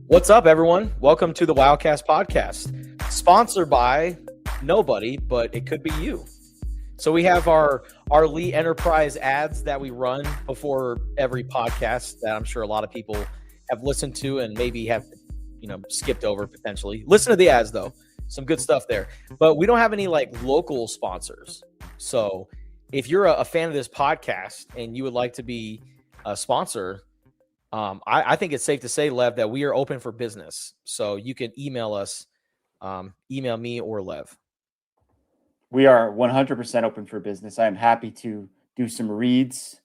What's up, everyone? Welcome to the Wildcast podcast, sponsored by nobody, but it could be you. So we have our Lee Enterprise ads that we run before every podcast that I'm sure a lot of people have listened to and maybe have, skipped over potentially. Listen to the ads though. Some good stuff there. But we don't have any local sponsors. So if you're a fan of this podcast and you would like to be a sponsor, I think it's safe to say, Lev, that we are open for business. So you can email us, email me or Lev. We are 100% open for business. I am happy to do some reads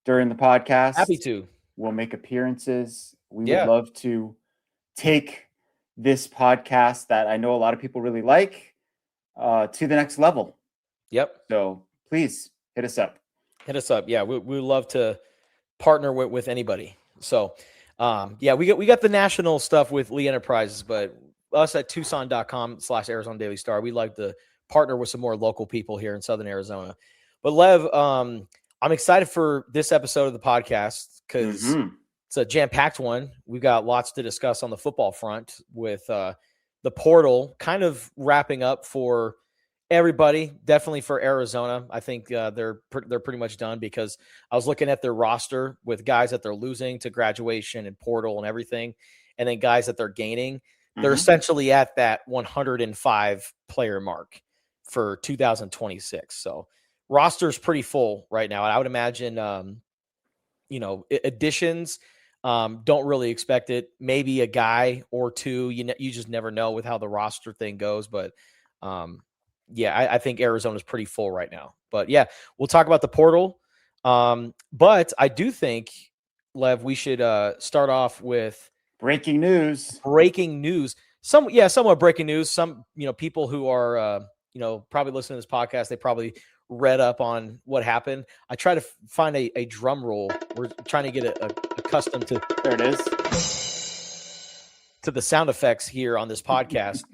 during the podcast. Happy to. We'll make appearances. We would love to take this podcast that I know a lot of people really like to the next level. Yep. So please hit us up. Hit us up. Yeah, we love to partner with anybody. So, we got the national stuff with Lee Enterprises, but us at Tucson.com/Arizona Daily Star, we like to partner with some more local people here in Southern Arizona. But Lev, I'm excited for this episode of the podcast because it's a jam-packed one. We've got lots to discuss on the football front with the portal kind of wrapping up for everybody, definitely for Arizona. I think they're pretty much done because I was looking at their roster with guys that they're losing to graduation and portal and everything, and then guys that they're gaining. They're essentially at that 105 player mark for 2026. So roster's pretty full right now. And I would imagine, additions, don't really expect it. Maybe a guy or two, you just never know with how the roster thing goes. But, I think Arizona's pretty full right now. But, we'll talk about the portal. But I do think, Lev, we should start off with breaking news. Somewhat breaking news. Some, people who are, probably listening to this podcast, they probably read up on what happened. I try to find a drum roll. We're trying to get accustomed to. There it is. To the sound effects here on this podcast.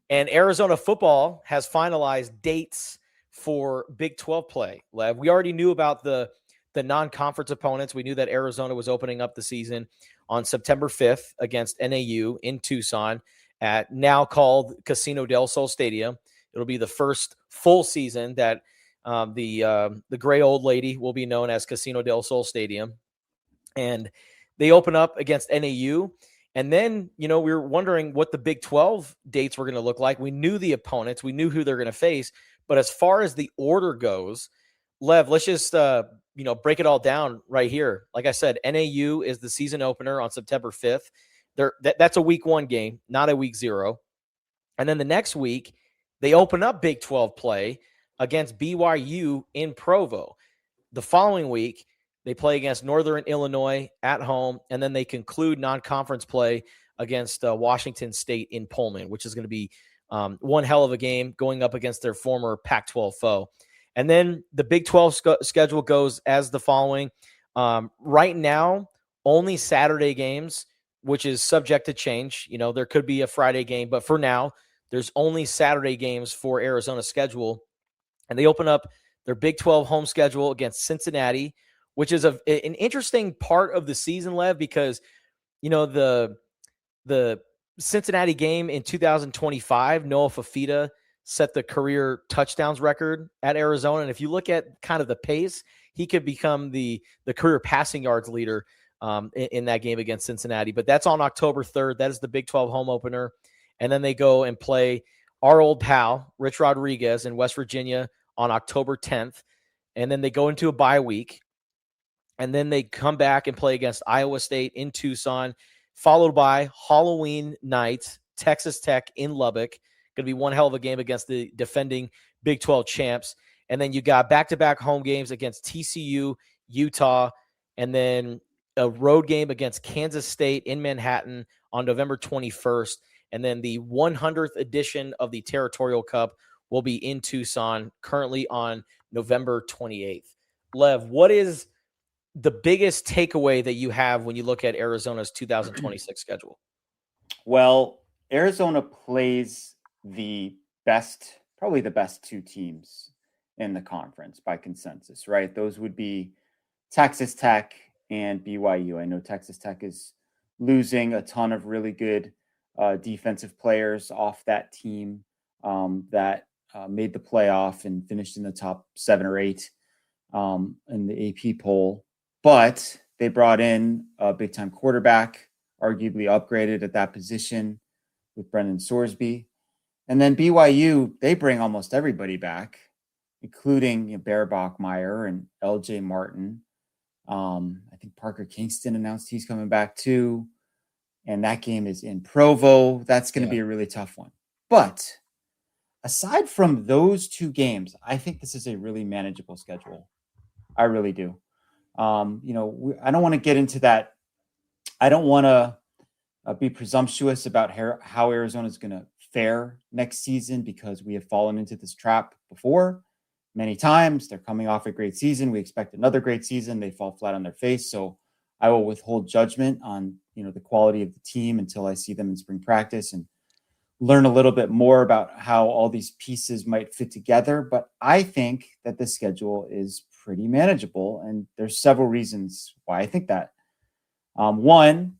And Arizona football has finalized dates for Big 12 play. Lev, we already knew about the non-conference opponents. We knew that Arizona was opening up the season on September 5th against NAU in Tucson at now called Casino del Sol Stadium. It'll be the first full season that the gray old lady will be known as Casino del Sol Stadium. And they open up against NAU. And then, we were wondering what the Big 12 dates were going to look like. We knew the opponents. We knew who they're going to face. But as far as the order goes, Lev, let's just, break it all down right here. Like I said, NAU is the season opener on September 5th. That's a week 1 game, not a week 0. And then the next week, they open up Big 12 play against BYU in Provo. The following week, they play against Northern Illinois at home, and then they conclude non-conference play against Washington State in Pullman, which is going to be one hell of a game going up against their former Pac-12 foe. And then the Big 12 schedule goes as the following. Right now, only Saturday games, which is subject to change. There could be a Friday game, but for now, there's only Saturday games for Arizona's schedule. And they open up their Big 12 home schedule against Cincinnati, which is an interesting part of the season, Lev, because, the Cincinnati game in 2025, Noah Fafita set the career touchdowns record at Arizona. And if you look at kind of the pace, he could become the career passing yards leader in that game against Cincinnati. But that's on October 3rd. That is the Big 12 home opener. And then they go and play our old pal, Rich Rodriguez, in West Virginia on October 10th. And then they go into a bye week. And then they come back and play against Iowa State in Tucson, followed by Halloween night, Texas Tech in Lubbock. Going to be one hell of a game against the defending Big 12 champs. And then you got back-to-back home games against TCU, Utah, and then a road game against Kansas State in Manhattan on November 21st. And then the 100th edition of the Territorial Cup will be in Tucson, currently on November 28th. Lev, what is the biggest takeaway that you have when you look at Arizona's 2026 schedule? Well, Arizona plays probably the best 2 teams in the conference by consensus, right? Those would be Texas Tech and BYU. I know Texas Tech is losing a ton of really good defensive players off that team that made the playoff and finished in the top 7 or 8 in the AP poll. But they brought in a big-time quarterback, arguably upgraded at that position with Brendan Sorsby. And then BYU, they bring almost everybody back, including Bear Bachmeier and LJ Martin. I think Parker Kingston announced he's coming back too. And that game is in Provo. That's going to be a really tough one. But aside from those 2 games, I think this is a really manageable schedule. I really do. I don't want to get into that. I don't want to be presumptuous about how Arizona is going to fare next season, because we have fallen into this trap before many times. They're coming off a great season. We expect another great season. They fall flat on their face. So I will withhold judgment on, the quality of the team until I see them in spring practice and learn a little bit more about how all these pieces might fit together. But I think that the schedule is pretty manageable, and there's several reasons why I think that. One,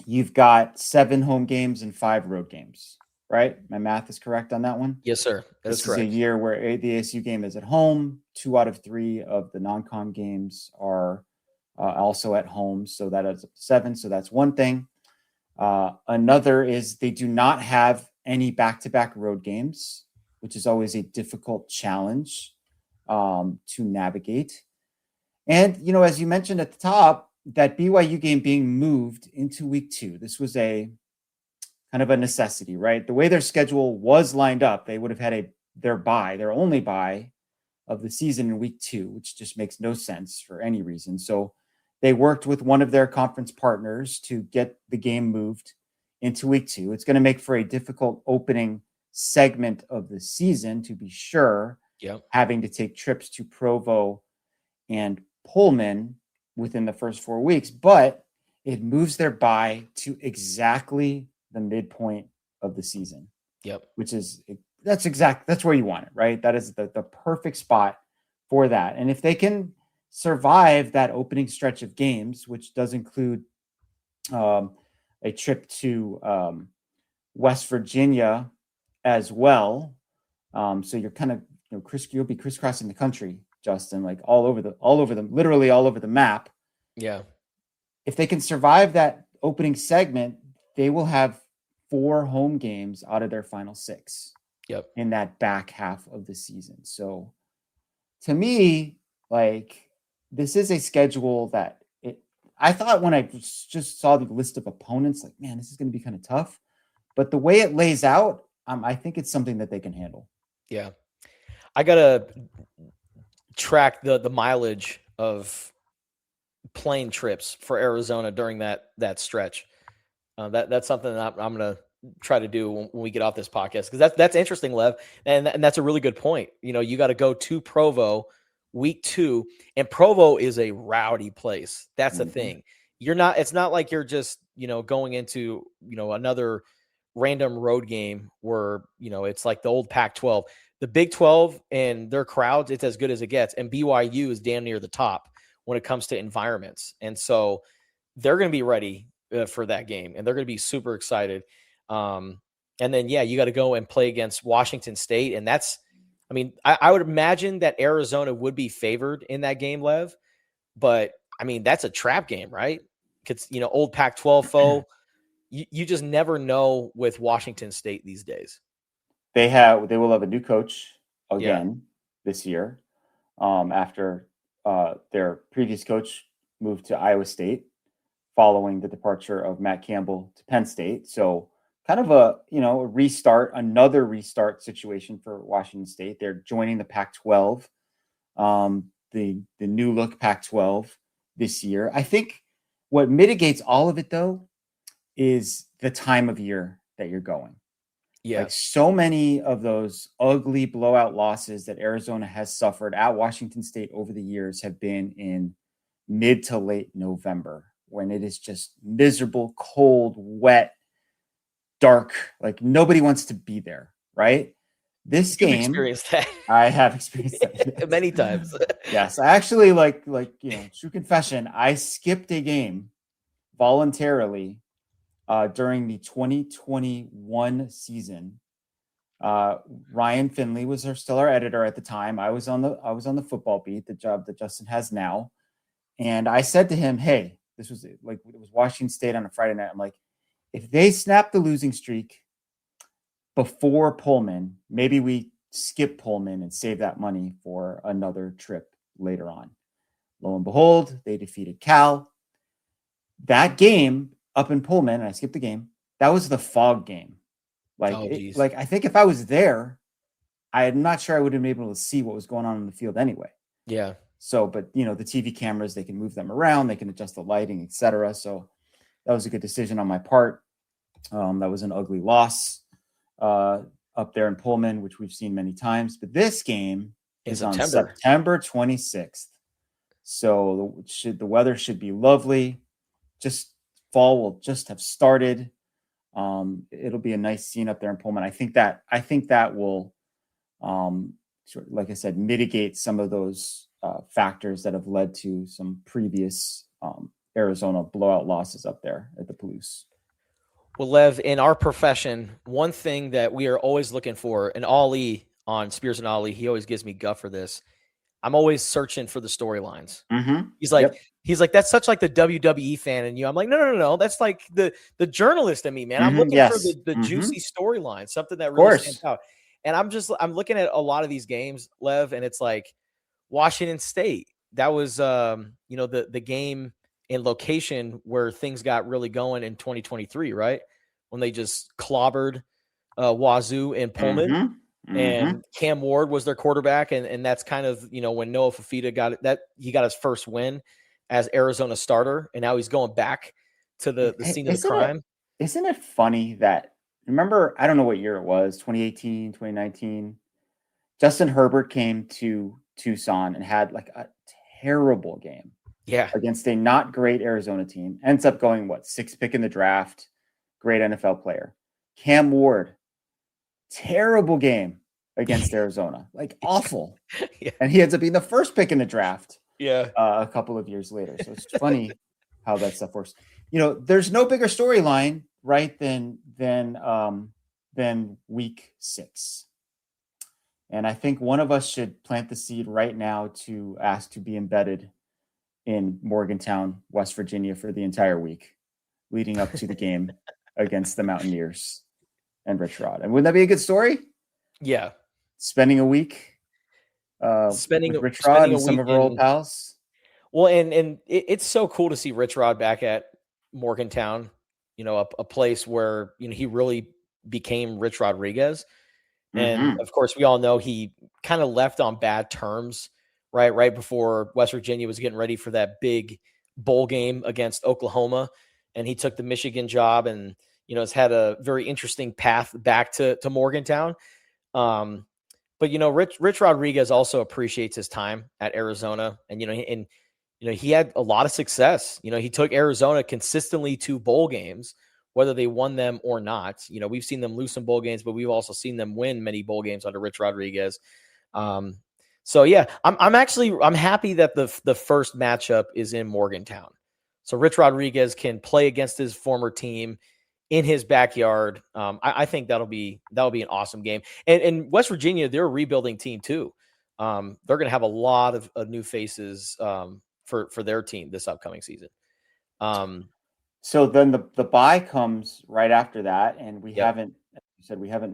you've got 7 home games and 5 road games, right? My math is correct on that one? Yes, sir. That is correct. This is a year where the ASU game is at home. 2 out of 3 of the non-con games are also at home. So that is 7. So that's one thing. Another is they do not have any back-to-back road games, which is always a difficult challenge to navigate. And, as you mentioned at the top, that BYU game being moved into week 2, this was a kind of a necessity, right? The way their schedule was lined up, they would have had their only bye of the season in week 2, which just makes no sense for any reason. So they worked with one of their conference partners to get the game moved into week 2. It's going to make for a difficult opening segment of the season, to be sure, having to take trips to Provo and Pullman within the first 4 weeks, but it moves their bye to exactly the midpoint of the season. Which is, that's where you want it, right? That is the perfect spot for that. And if they can survive that opening stretch of games, which does include a trip to West Virginia as well. So you're kind of, you'll be crisscrossing the country, Justin, like literally all over the map. Yeah. If they can survive that opening segment, they will have 4 home games out of their final 6 in that back half of the season. So to me, this is a schedule that I thought when I just saw the list of opponents, man, this is going to be kind of tough. But the way it lays out, I think it's something that they can handle. Yeah. I got to track the mileage of plane trips for Arizona during that stretch. That's something that I'm going to try to do when we get off this podcast, because that's interesting, Lev. And that's a really good point. You got to go to Provo week 2, and Provo is a rowdy place. That's the thing. It's not like you're just, going into, another random road game where, it's like the old Pac-12. The Big 12 and their crowds, it's as good as it gets. And BYU is damn near the top when it comes to environments. And so they're going to be ready for that game, and they're going to be super excited. And then, you got to go and play against Washington State. And I would imagine that Arizona would be favored in that game, Lev, but that's a trap game, right? Because, old Pac-12 foe, you just never know with Washington State these days. They will have a new coach again this year, after their previous coach moved to Iowa State following the departure of Matt Campbell to Penn State. So kind of another restart situation for Washington State. They're joining the Pac-12, the new look Pac-12 this year. I think what mitigates all of it, though, is the time of year that you're going. Yeah. So many of those ugly blowout losses that Arizona has suffered at Washington State over the years have been in mid to late November, when it is just miserable, cold, wet, dark. Nobody wants to be there, right? This game, experienced that. I have experienced that many times. Yes, I actually true confession. I skipped a game voluntarily during the 2021 season. Ryan Finley was still our editor at the time. I was on the football beat, the job that Justin has now. And I said to him, hey, this was like, it was Washington State on a Friday night. I'm like, if they snap the losing streak before Pullman, maybe we skip Pullman and save that money for another trip later on. Lo and behold, they defeated Cal. That game up in Pullman, and I skipped the game, that was the fog game. Like, I think if I was there, I'm not sure I would have been able to see what was going on in the field anyway. Yeah. So, but the TV cameras, they can move them around, they can adjust the lighting, etc. So that was a good decision on my part. That was an ugly loss up there in Pullman, which we've seen many times. But this game is on September 26th. So the weather should be lovely. Just fall will just have started. It'll be a nice scene up there in Pullman. I think that will, like I said, mitigate some of those factors that have led to some previous Arizona blowout losses up there at the Palouse. Well, Lev, in our profession, one thing that we are always looking for, and Ali on Spears and Ali, he always gives me guff for this. I'm always searching for the storylines. Mm-hmm. He's like, that's such like the WWE fan in you. I'm like, no. That's like the journalist in me, man. I'm looking for the juicy storyline, something that really stands out. And I'm looking at a lot of these games, Lev, and it's like Washington State. That was, the game in location where things got really going in 2023, right? When they just clobbered Wazoo in Pullman. Mm-hmm. And Cam Ward was their quarterback. And that's kind of, when Noah Fafita he got his first win as Arizona starter. And now he's going back to the scene of the crime. Isn't it funny that, remember, I don't know what year it was, 2018, 2019, Justin Herbert came to Tucson and had like a terrible game. Yeah. Against a not great Arizona team. Ends up going, 6th pick in the draft. Great NFL player. Cam Ward, terrible game against Arizona. Like, awful. Yeah. And he ends up being the 1st pick in the draft. Yeah. A couple of years later. So it's funny how that stuff works. There's no bigger storyline, right, than week 6. And I think one of us should plant the seed right now to ask to be embedded in Morgantown, West Virginia for the entire week leading up to the game against the Mountaineers and Rich Rod. And wouldn't that be a good story? Yeah. Spending a week with Rich Rod and some of our old pals. Well, and it's so cool to see Rich Rod back at Morgantown, a place where, he really became Rich Rodriguez. And of course, we all know he kind of left on bad terms, right before West Virginia was getting ready for that big bowl game against Oklahoma. And he took the Michigan job and, has had a very interesting path back to Morgantown. But, Rich Rodriguez also appreciates his time at Arizona. And, he had a lot of success. He took Arizona consistently to bowl games, whether they won them or not. We've seen them lose some bowl games, but we've also seen them win many bowl games under Rich Rodriguez. So yeah, I'm happy that the first matchup is in Morgantown. So Rich Rodriguez can play against his former team in his backyard. I think that'll be an awesome game. And West Virginia, they're a rebuilding team too. They're going to have a lot of new faces for their team this upcoming season. So then the bye comes right after that, and we haven't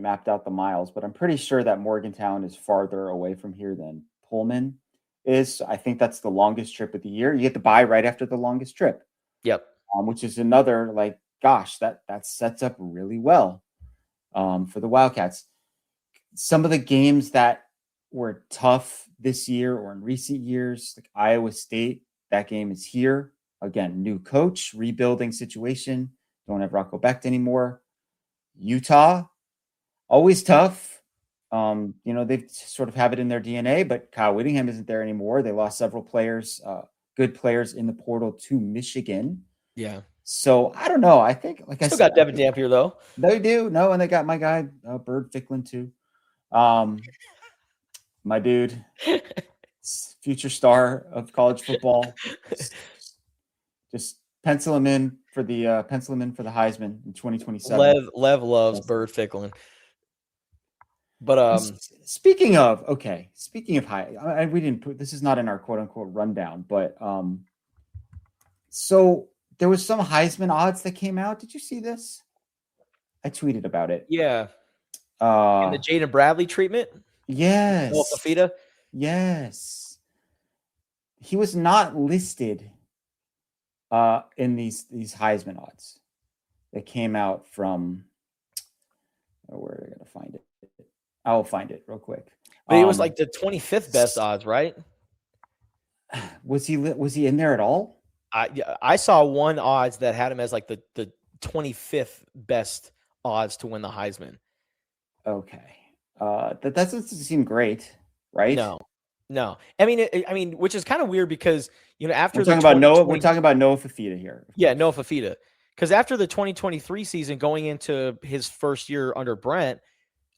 mapped out the miles, but I'm pretty sure that Morgantown is farther away from here than Pullman is. I think that's the longest trip of the year. You get the bye right after the longest trip. Yep. Which is another, that sets up really well for the Wildcats. Some of the games that were tough this year or in recent years, like Iowa State, that game is here. Again, new coach, rebuilding situation. Don't have Rocco Becht anymore. Utah, always tough. They sort of have it in their DNA, but Kyle Whittingham isn't there anymore. They lost several players, good players in the portal to Michigan. Yeah. So I don't know. I think, I still got Devin Dampier though. They do. No, and they got my guy, Bird Ficklin too. My dude, future star of college football. Just pencil him in for the pencil him in for the Heisman in 2027. Lev loves Bird Ficklin. But speaking of high, we didn't put this is not in our quote unquote rundown, but so there was some Heisman odds that came out. Did you see this? I tweeted about it. Yeah. In the Jaden Bradley treatment? Yes. Noah Fafita? Yes. He was not listed in these Heisman odds that came out from where are I gonna find it? I'll find it real quick. But it was like the 25th best odds, right? Was he in there at all? I saw one odds that had him as like the 25th best odds to win the Heisman. Okay. That doesn't seem great, right? No. I mean, which is kind of weird because, after we're talking about Noah Fafita here. Yeah, Noah Fafita. Because after the 2023 season, going into his first year under Brent,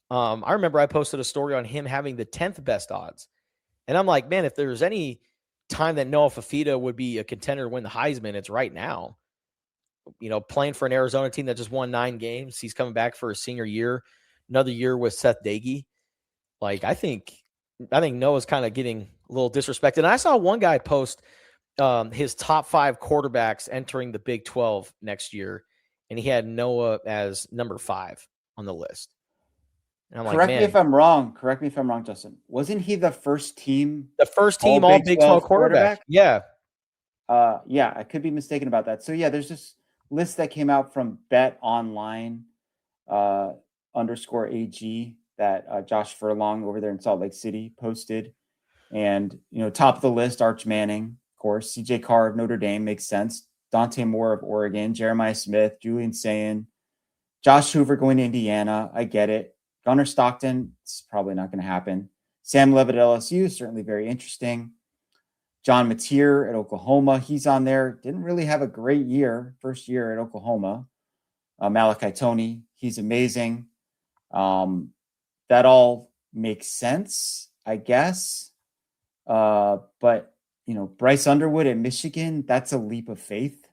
I remember I posted a story on him having the 10th best odds. And I'm like, man, if there's any time that Noah Fafita would be a contender to win the Heisman, it's right now. Playing for an Arizona team that just won 9 games. He's coming back for a senior year, another year with Seth Doege. Like, I think Noah's kind of getting a little disrespected. And I saw one guy post his top 5 quarterbacks entering the Big 12 next year, and he had Noah as number 5 on the list. And I'm Correct me if I'm wrong, Justin. Wasn't he the first team? The first team all Big 12 quarterback? Yeah. Yeah, I could be mistaken about that. So yeah, there's this list that came out from Bet Online _AG that Josh Furlong over there in Salt Lake City posted. And, top of the list, Arch Manning, of course, CJ Carr of Notre Dame makes sense. Dante Moore of Oregon, Jeremiah Smith, Julian Sayin, Josh Hoover going to Indiana. I get it. Gunnar Stockton, it's probably not going to happen. Sam Levitt at LSU, certainly very interesting. John Mateer at Oklahoma, he's on there. Didn't really have a great year, first year at Oklahoma. Malachi Toney, he's amazing. That all makes sense, I guess. But, Bryce Underwood at Michigan, that's a leap of faith,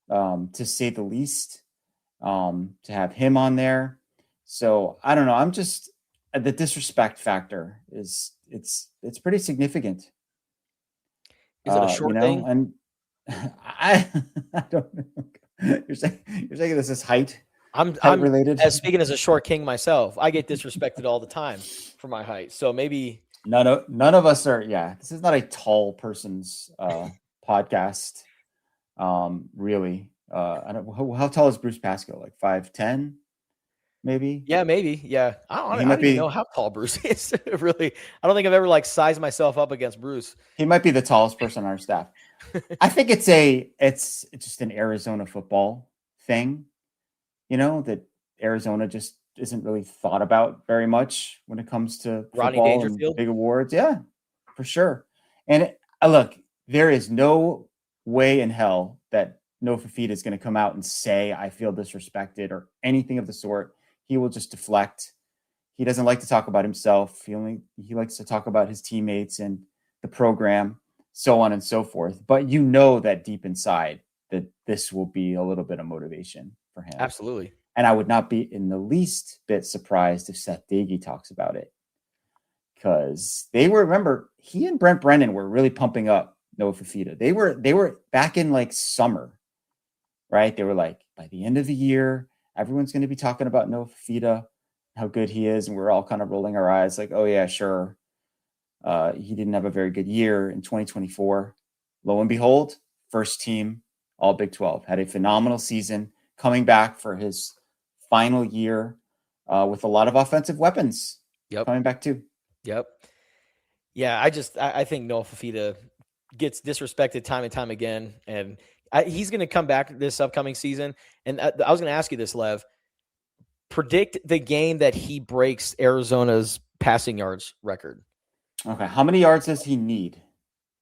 to say the least, to have him on there. So I don't know. I'm just the disrespect factor is it's pretty significant. Is it a short thing? And I don't know. You're saying this is height. I'm related. Speaking as a short king myself, I get disrespected all the time for my height. So maybe none of us are. Yeah, this is not a tall person's podcast. Really. I don't. How tall is Bruce Pascoe? Like 5'10"? Maybe. Yeah, maybe. Yeah. I don't even know how tall Bruce is. Really. I don't think I've ever sized myself up against Bruce. He might be the tallest person on our staff. I think it's just an Arizona football thing, that Arizona just isn't really thought about very much when it comes to Rodney football Dangerfield. And big awards. Yeah, for sure. And look, there is no way in hell that Noah Fafita is going to come out and say, I feel disrespected or anything of the sort. He will just deflect. He doesn't like to talk about himself. He likes to talk about his teammates and the program, so on and so forth. But that deep inside that this will be a little bit of motivation for him. Absolutely. And I would not be in the least bit surprised if Seth Doege talks about it. Because remember, he and Brent Brennan were really pumping up Noah Fafita. They were back in summer, right? They were like, by the end of the year, everyone's going to be talking about Noah Fafita, how good he is. And we're all kind of rolling our eyes like, oh yeah, sure. He didn't have a very good year in 2024. Lo and behold, first team, all Big 12, had a phenomenal season, coming back for his final year with a lot of offensive weapons. Yep. Coming back too. Yep. Yeah, I think Noah Fafita gets disrespected time and time again. And he's going to come back this upcoming season. And I was going to ask you this, Lev. Predict the game that he breaks Arizona's passing yards record. Okay. How many yards does he need?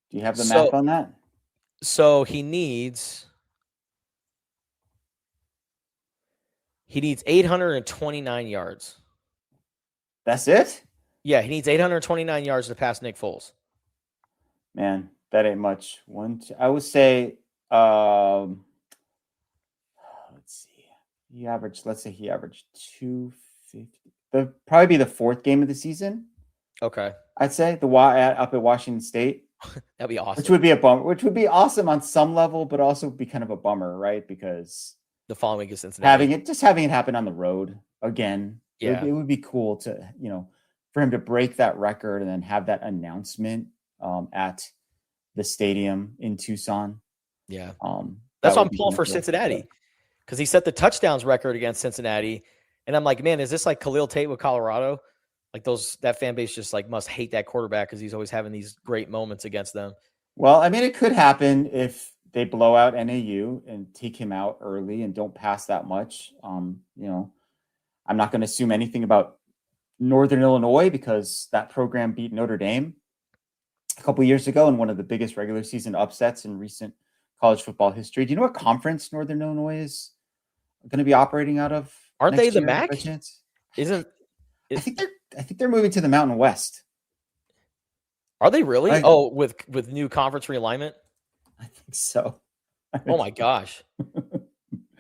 Do you have the math on that? So he needs 829 yards. That's it? Yeah, he needs 829 yards to pass Nick Foles. Man, that ain't much. I would say let's say he averaged 250. Probably be the fourth game of the season. Okay. I'd say up at Washington State. That'd be awesome. Which would be a bummer. Which would be awesome on some level, but also be kind of a bummer, right? Because the following week is Cincinnati. Having it happen on the road again. Yeah. It would be cool to, for him to break that record and then have that announcement at the stadium in Tucson. Yeah. That's why I'm pulling for cool. Cincinnati, because he set the touchdowns record against Cincinnati. And I'm like, man, is this like Khalil Tate with Colorado? Like that fan base just like must hate that quarterback because he's always having these great moments against them. Well, I mean, it could happen if they blow out NAU and take him out early and don't pass that much. I'm not going to assume anything about Northern Illinois because that program beat Notre Dame a couple years ago in one of the biggest regular season upsets in recent college football history. Do you know what conference Northern Illinois is going to be operating out of? Aren't they the MAC? I think they're moving to the Mountain West. Are they really? With new conference realignment? I think so. Oh my gosh.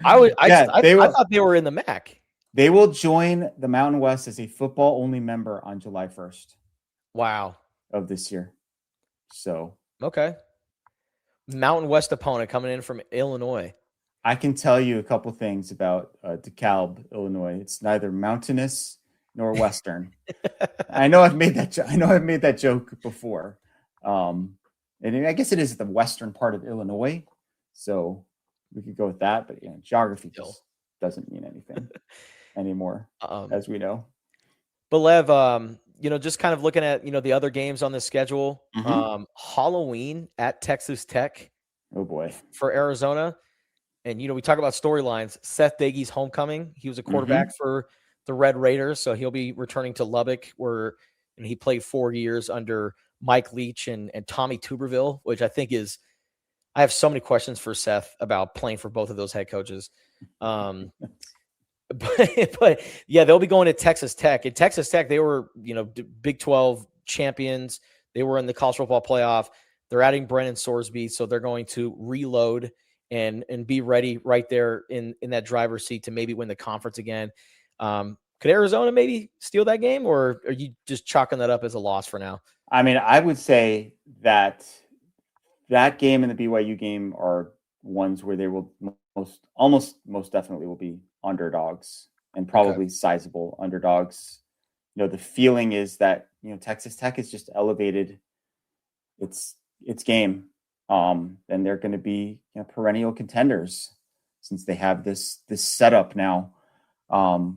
I thought they were in the MAC. They will join the Mountain West as a football only member on July 1st. Wow. Of this year. So. Okay. Mountain West opponent coming in from Illinois. I can tell you a couple things about DeKalb, Illinois. It's neither mountainous nor Western. I know I've made that joke before. And I guess it is the western part of Illinois. So we could go with that. But geography just doesn't mean anything anymore, as we know. But Lev, just kind of looking at, the other games on the schedule, Halloween at Texas Tech. Oh boy. For Arizona. And, we talk about storylines. Seth Daigie's homecoming. He was a quarterback for the Red Raiders. So he'll be returning to Lubbock where he played 4 years under Mike Leach and Tommy Tuberville, which I think I have so many questions for Seth about playing for both of those head coaches. But yeah, they'll be going to Texas Tech. At Texas Tech, they were, Big 12 champions. They were in the college football playoff. They're adding Brennan Sorsby, so they're going to reload and be ready right there in that driver's seat to maybe win the conference again. Could Arizona maybe steal that game, or are you just chalking that up as a loss for now? I mean, I would say that game and the BYU game are ones where they will most definitely will be underdogs and probably sizable underdogs. The feeling is that, Texas Tech has just elevated its game. And they're going to be perennial contenders since they have this setup now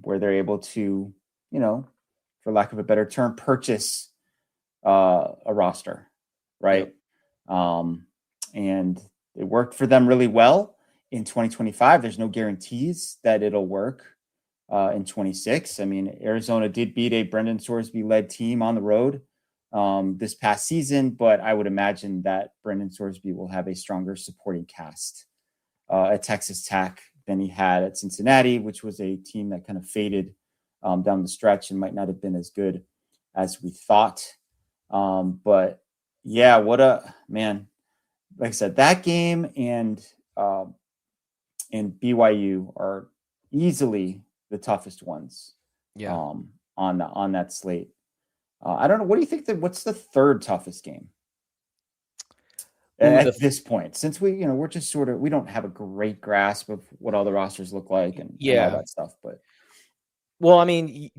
where they're able to, for lack of a better term, purchase a roster, right? Yep. And it worked for them really well in 2025. There's no guarantees that it'll work in 26. I mean, Arizona did beat a Brendan Sorsby-led team on the road this past season, but I would imagine that Brendan Sorsby will have a stronger supporting cast at Texas Tech than he had at Cincinnati, which was a team that kind of faded down the stretch and might not have been as good as we thought. But yeah, what a man. Like I said, that game and BYU are easily the toughest ones on that slate. I don't know. What do you think what's the third toughest game at this point? Since we're just sort of, we don't have a great grasp of what all the rosters look like and all that stuff. But well, I mean,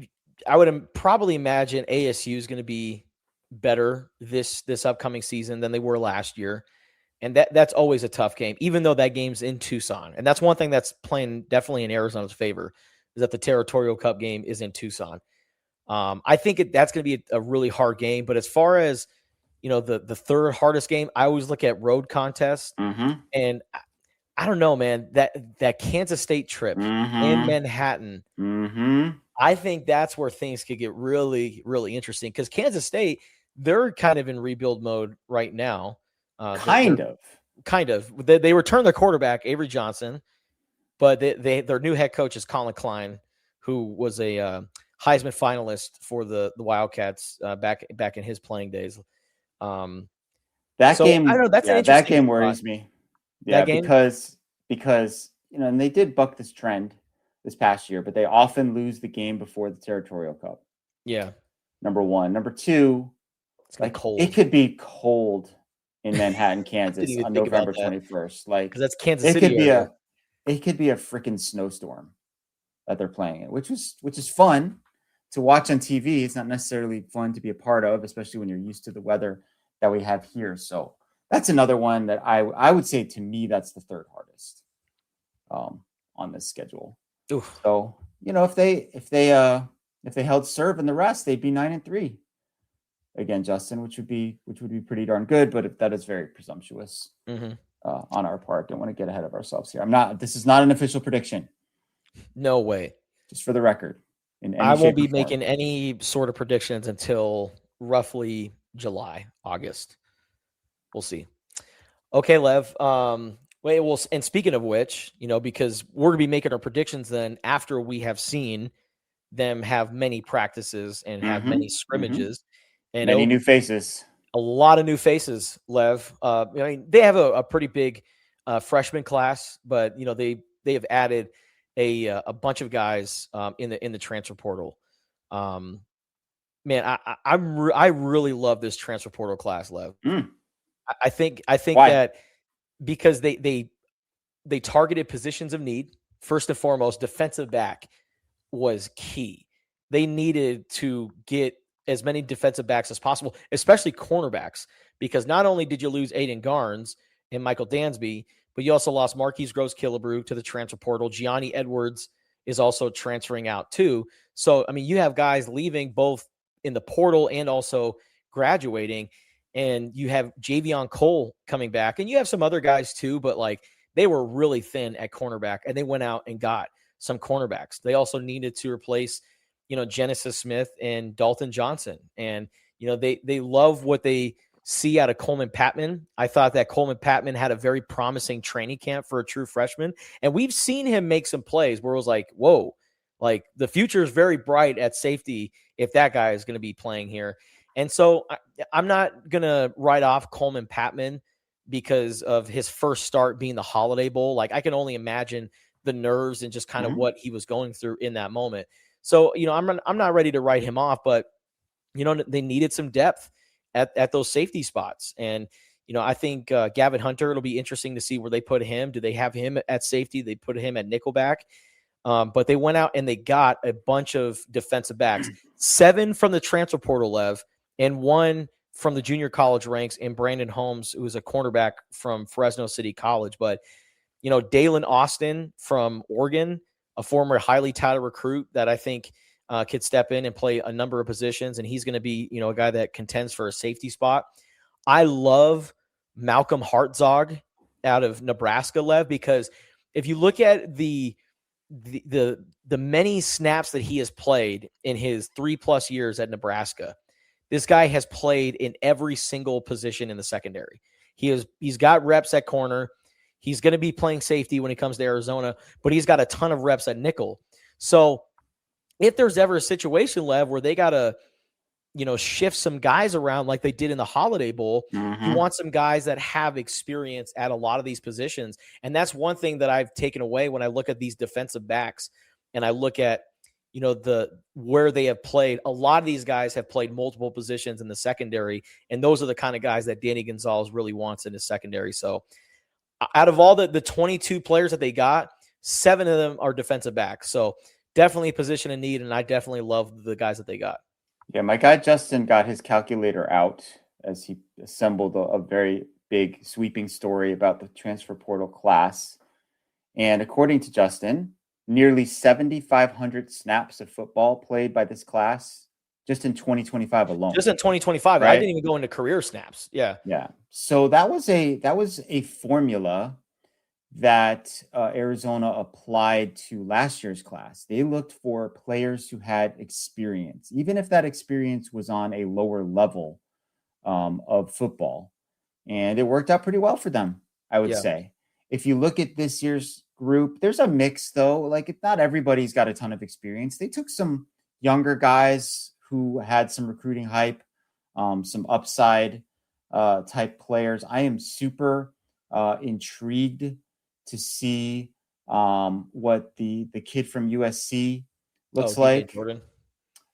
I would probably imagine ASU is going to be better this upcoming season than they were last year. And that's always a tough game, even though that game's in Tucson. And that's one thing that's playing definitely in Arizona's favor, is that the Territorial Cup game is in Tucson. I think that's going to be a really hard game. But as far as, the third hardest game, I always look at road contests. And I don't know, man, that Kansas State trip in Manhattan, I think that's where things could get really, really interesting. Because Kansas State, they're kind of in rebuild mode right now. Kind of. They returned their quarterback, Avery Johnson, but their new head coach is Colin Klein, who was a Heisman finalist for the Wildcats back in his playing days. That game, I don't know, that game worries me. Yeah, because and they did buck this trend this past year, but they often lose the game before the Territorial Cup. Yeah. Number one. Number two, It's like cold. it could be cold in Manhattan, Kansas even on think about November that. 21st. Like, Because that's Kansas it City could be area. it could be a freaking snowstorm that they're playing in, which is fun to watch on TV. It's not necessarily fun to be a part of, especially when you're used to the weather that we have here. So that's another one that I would say, to me, that's the third hardest on this schedule. Oof. So, if they held serve in the rest, they'd be 9-3 again, Justin, which would be pretty darn good. But if that is very presumptuous on our part, don't want to get ahead of ourselves here. This is not an official prediction. No way. Just for the record. I won't be making any sort of predictions until roughly July, August. We'll see. Okay, Lev. And speaking of which, because we're going to be making our predictions then after we have seen them have many practices and have many scrimmages. And many new faces. A lot of new faces, Lev. They have a pretty big freshman class, but, they have added a bunch of guys in the transfer portal. Man, I really love this transfer portal class, Lev. I think Why? that because they targeted positions of need. First and foremost, defensive back was key. They needed to get as many defensive backs as possible, especially cornerbacks, because not only did you lose Aiden Garnes and Michael Dansby, but you also lost Marquise Gross-Killebrew to the transfer portal. Gianni Edwards is also transferring out too. So, you have guys leaving both in the portal and also graduating, and you have Javion Cole coming back, and you have some other guys too, but they were really thin at cornerback, and they went out and got some cornerbacks. They also needed to replace, Genesis Smith and Dalton Johnson. And, they love what they see out of Coleman Patman. I thought that Coleman Patman had a very promising training camp for a true freshman. And we've seen him make some plays where it was like, whoa, the future is very bright at safety if that guy is going to be playing here. And so I'm not going to write off Coleman Patman because of his first start being the Holiday Bowl. I can only imagine the nerves and just kind of what he was going through in that moment. So, I'm not ready to write him off, but, they needed some depth at those safety spots. And, I think Gavin Hunter, it'll be interesting to see where they put him. Do they have him at safety? They put him at nickelback. But they went out and they got a bunch of defensive backs, 7 from the transfer portal, Lev, and 1 from the junior college ranks in Brandon Holmes, who is a cornerback from Fresno City College. But, Dalen Austin from Oregon, a former highly touted recruit that I think could step in and play a number of positions. And he's going to be, a guy that contends for a safety spot. I love Malcolm Hartzog out of Nebraska, Lev, because if you look at the many snaps that he has played in his 3+ years at Nebraska, this guy has played in every single position in the secondary. He's got reps at corner. He's going to be playing safety when he comes to Arizona, but he's got a ton of reps at nickel. So if there's ever a situation, Lev, where they got to, shift some guys around like they did in the Holiday Bowl, you want some guys that have experience at a lot of these positions. And that's one thing that I've taken away when I look at these defensive backs and I look at, where they have played. A lot of these guys have played multiple positions in the secondary, and those are the kind of guys that Danny Gonzalez really wants in his secondary. So out of all the 22 players that they got, 7 of them are defensive backs. So definitely a position in need, and I definitely love the guys that they got. Yeah, my guy Justin got his calculator out as he assembled a very big sweeping story about the transfer portal class. And according to Justin, nearly 7,500 snaps of football played by this class just in 2025 alone. Just in 2025. Right? I didn't even go into career snaps. Yeah. Yeah. So that was a formula that Arizona applied to last year's class. They looked for players who had experience, even if that experience was on a lower level of football. And it worked out pretty well for them, I would say. If you look at this year's group, there's a mix, though. Not everybody's got a ton of experience. They took some younger guys who had some recruiting hype, some upside type players. I am super intrigued to see what the kid from USC looks DJ like. Jordan.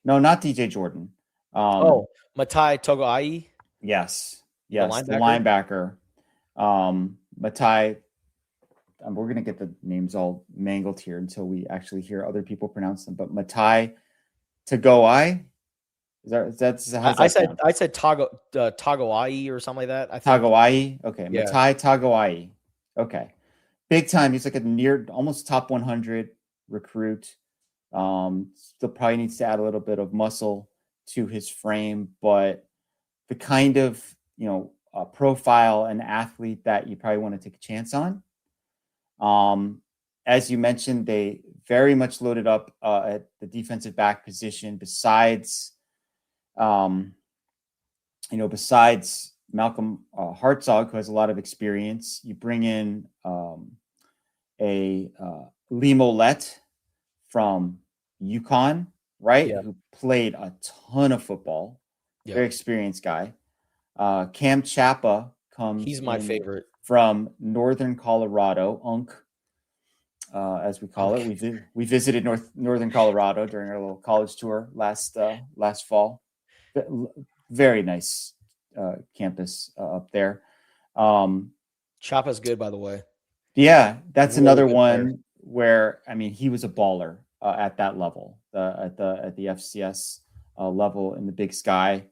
No, not DJ Jordan. Matai Togoai, Yes, the the linebacker. linebacker. Matai. We're gonna get the names all mangled here until we actually hear other people pronounce them. But Matai Tagoai. That's how's that sound? I said Togoai or something like that. I think Tagoai. Okay, yeah. Matai Tagoai. Okay, big time. He's like a near almost top 100 recruit. Still probably needs to add a little bit of muscle to his frame, but the kind of profile and athlete that you probably want to take a chance on. As you mentioned, they very much loaded up at the defensive back position. Besides Malcolm Hartzog, who has a lot of experience, you bring in a Lee Mollett from UConn, right? Yeah. Who played a ton of football. Yeah. Very experienced guy. Cam Chapa comes. He's my favorite from Northern Colorado, UNC, as we call it. We visited Northern Colorado during our little college tour last fall. Very nice campus up there. Chapa's good, by the way. Yeah, that's really another one player. Where he was a baller at that level, at the FCS level in the Big Sky,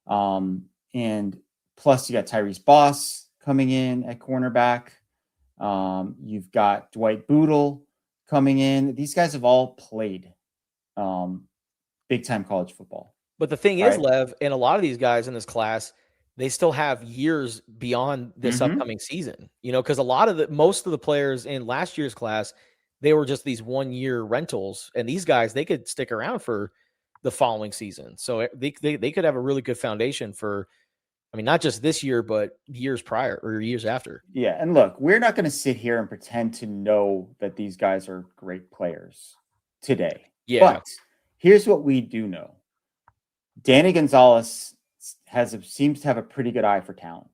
and plus you got Tyrese Boss coming in at cornerback. You've got Dwight Boodle coming in. These guys have all played big time college football. But the thing is, Lev, and a lot of these guys in this class, they still have years beyond this upcoming season, because most of the players in last year's class, they were just these 1-year rentals, and these guys, they could stick around for the following season. So they could have a really good foundation for, not just this year, but years prior or years after. Yeah. And look, we're not going to sit here and pretend to know that these guys are great players today. Yeah. But here's what we do know. Danny Gonzalez seems to have a pretty good eye for talent,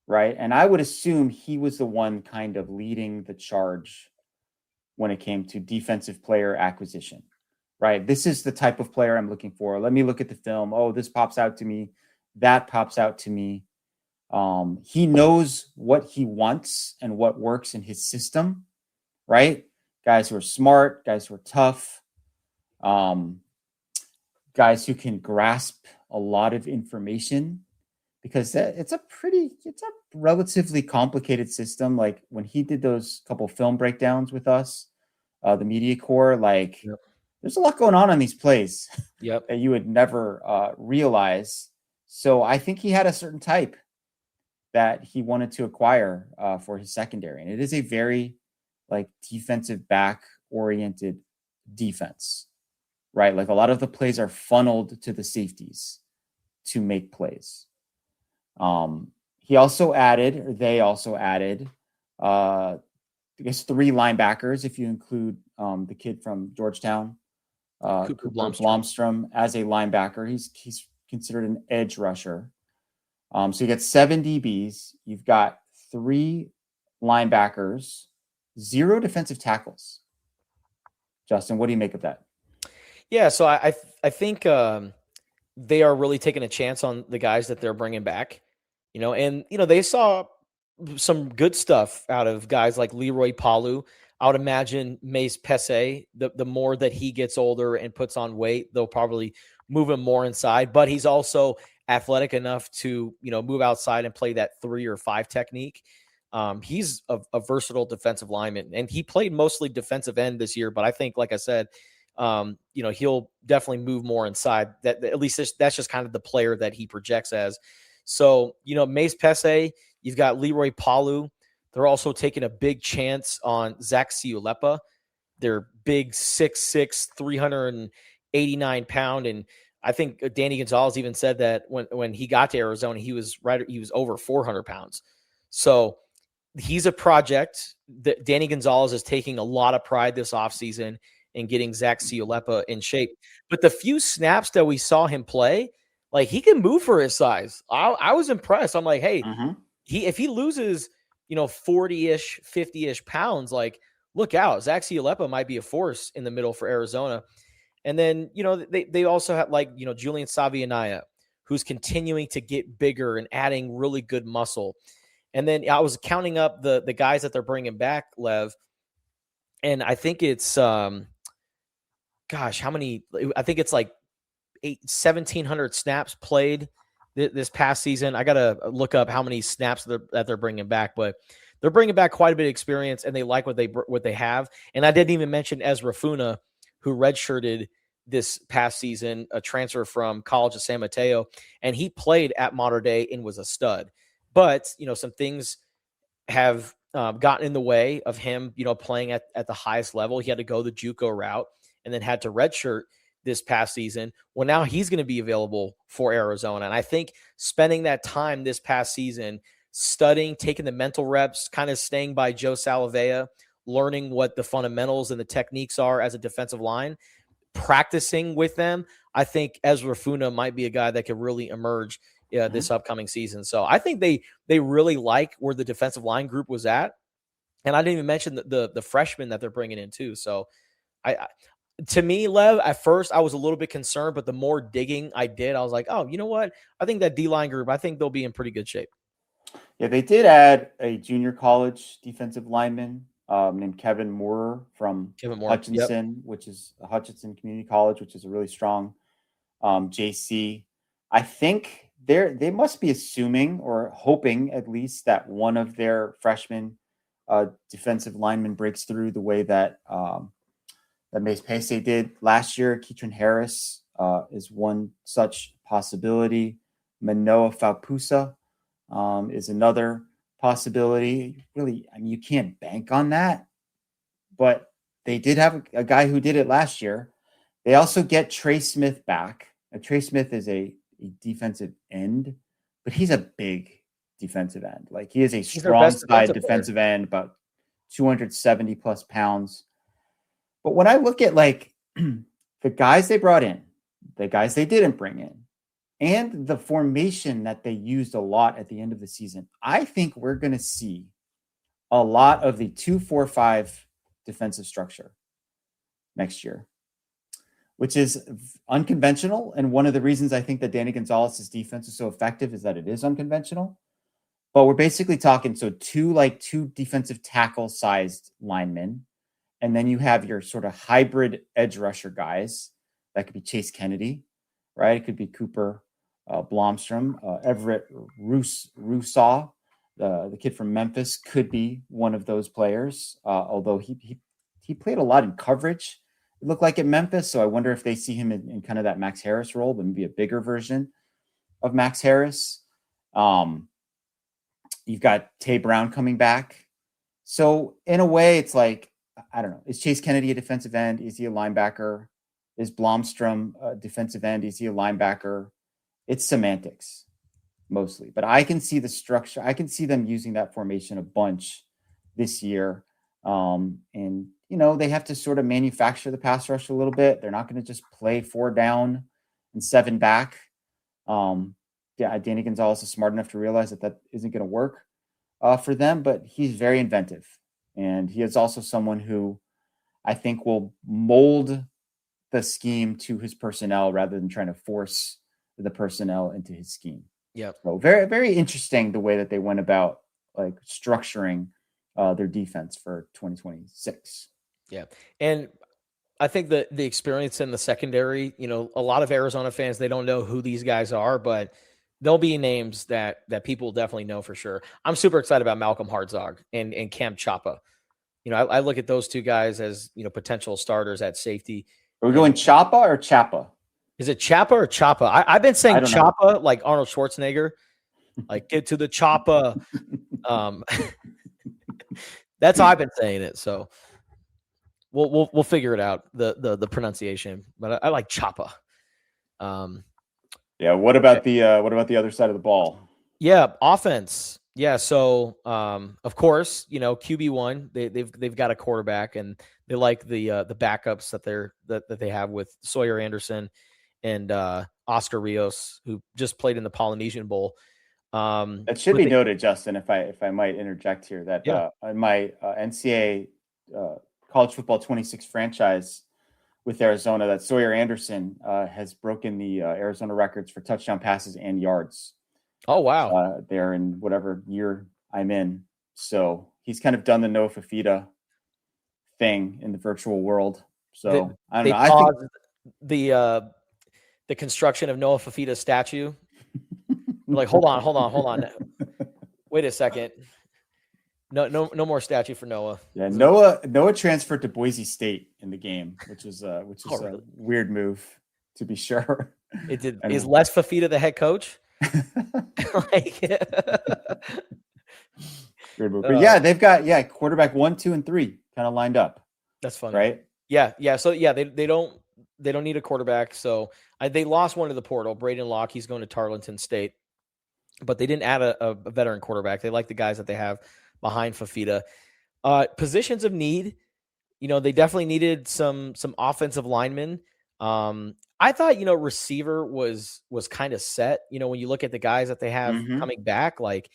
right? And I would assume he was the one kind of leading the charge when it came to defensive player acquisition, right? This is the type of player I'm looking for. Let me look at the film. Oh, this pops out to me. That pops out to me. He knows what he wants and what works in his system, right? Guys who are smart, guys who are tough, guys who can grasp a lot of information, because it's a relatively complicated system. Like when he did those couple film breakdowns with us, the media corps, there's a lot going on these plays that you would never realize. So I think he had a certain type that he wanted to acquire for his secondary. And it is a very defensive back oriented defense, right? Like a lot of the plays are funneled to the safeties to make plays. They also added, I guess 3 linebackers, if you include the kid from Georgetown, Cooper Blomstrom as a linebacker. He's considered an edge rusher. So you got 7 DBs. You've got 3 linebackers, 0 defensive tackles. Justin, what do you make of that? Yeah, so I think they are really taking a chance on the guys that they're bringing back, and they saw some good stuff out of guys like Leroy Palu. I would imagine Mace Pesse, the more that he gets older and puts on weight, they'll probably move him more inside, but he's also athletic enough to, move outside and play that 3 or 5 technique. He's a versatile defensive lineman, and he played mostly defensive end this year, but I think, like I said, he'll definitely move more inside. That at least that's just kind of the player that he projects as. So, Mace Pesse, you've got Leroy Palu. They're also taking a big chance on Zach Ciulepa. They're big 6'6", 389 pound. And I think Danny Gonzalez even said that when he got to Arizona, he was over 400 pounds. So he's a project that Danny Gonzalez is taking a lot of pride this offseason in getting Zach Ciulepa in shape. But the few snaps that we saw him play, he can move for his size. I was impressed. I'm like, hey, if he loses, 40-ish, 50-ish pounds, look out, Zach Cialepa might be a force in the middle for Arizona. And then, they also have Julian Savianaya, who's continuing to get bigger and adding really good muscle. And then I was counting up the guys that they're bringing back, Lev, and I think it's how many? I think it's like 1,700 snaps played this past season. I gotta look up how many snaps that they're bringing back, but they're bringing back quite a bit of experience, and they like what they have. And I didn't even mention Ezra Funa, who redshirted this past season, a transfer from College of San Mateo, and he played at Mater Dei and was a stud. But some things have gotten in the way of him, playing at the highest level. He had to go the JUCO route and then had to redshirt this past season. Well, now he's going to be available for Arizona. And I think spending that time this past season, studying, taking the mental reps, kind of staying by Joe Salavea, learning what the fundamentals and the techniques are as a defensive line, practicing with them, I think Ezra Funa might be a guy that could really emerge this upcoming season. So I think they really like where the defensive line group was at. And I didn't even mention the freshmen that they're bringing in too. So to me, Lev, at first I was a little bit concerned, but the more digging I did, I was like, oh, you know what? I think that D-line group, I think they'll be in pretty good shape. Yeah, they did add a junior college defensive lineman named Kevin Moore from Hutchinson, which is a Hutchinson Community College, which is a really strong JC. I think they must be assuming or hoping at least that one of their freshman defensive linemen breaks through the way that Mace Pace did last year. Keatron Harris is one such possibility. Manoa Faupusa is another possibility. Really, I mean, you can't bank on that, but they did have a guy who did it last year. They also get Trey Smith back. Trey Smith is a defensive end, but he's a big defensive end. Like, he is a strong side defensive end, about 270 plus pounds. But when I look at the guys they brought in, the guys they didn't bring in, and the formation that they used a lot at the end of the season, I think we're going to see a lot of the 2-4-5 defensive structure next year, which is unconventional. And one of the reasons I think that Danny Gonzalez's defense is so effective is that it is unconventional. But we're basically talking two defensive tackle sized linemen. And then you have your sort of hybrid edge rusher guys. That could be Chase Kennedy, right? It could be Cooper Blomstrom, Everett Rousseau, the kid from Memphis, could be one of those players. Although he played a lot in coverage, it looked like, at Memphis. So I wonder if they see him in kind of that Max Harris role, but maybe a bigger version of Max Harris. You've got Tay Brown coming back. So in a way, it's like, I don't know. Is Chase Kennedy a defensive end? Is he a linebacker? Is Blomstrom a defensive end? Is he a linebacker? It's semantics mostly, but I can see the structure. I can see them using that formation a bunch this year. And, they have to sort of manufacture the pass rush a little bit. They're not going to just play 4 down and 7 back. Danny Gonzalez is smart enough to realize that isn't going to work for them, but he's very inventive. And he is also someone who I think will mold the scheme to his personnel rather than trying to force the personnel into his scheme. Yeah. So very, very interesting the way that they went about structuring their defense for 2026. Yeah. And I think the experience in the secondary, a lot of Arizona fans, they don't know who these guys are, but there'll be names that people definitely know for sure. I'm super excited about Malcolm Hartzog and Cam Chapa. I look at those two guys as, potential starters at safety. Are we going Chapa or Chapa? Is it Chapa or Chapa? I've been saying Chapa like Arnold Schwarzenegger, like get to the Chapa. That's how I've been saying it. So we'll figure it out, the pronunciation, but I like Chapa. Yeah. What about the other side of the ball? Yeah. Offense. Yeah. So, of course, QB1, they've got a quarterback, and they like the backups that they have with Sawyer Anderson and Oscar Rios, who just played in the Polynesian Bowl. That should be noted, Justin, if I might interject here, that in my NCAA college football 26 franchise with Arizona, that Sawyer Anderson has broken the Arizona records for touchdown passes and yards. Oh, wow. There in whatever year I'm in. So he's kind of done the Noah Fafita thing in the virtual world. So I don't know. I think the construction of Noah Fafita's statue. Like, hold on. Wait a second. No more statue for Noah. Yeah, Noah transferred to Boise State in the game, which is really? a weird move, to be sure. It did. Is Les Fafita the head coach? Like, weird move. But yeah, they've got quarterback 1, 2, and 3 kind of lined up. That's funny, right? Yeah. So yeah, they don't need a quarterback. So they lost one to the portal, Braden Locke. He's going to Tarleton State, but they didn't add a veteran quarterback. They like the guys that they have behind Fafita. Positions of need, they definitely needed some offensive linemen. I thought, receiver was kind of set. When you look at the guys that they have coming back, like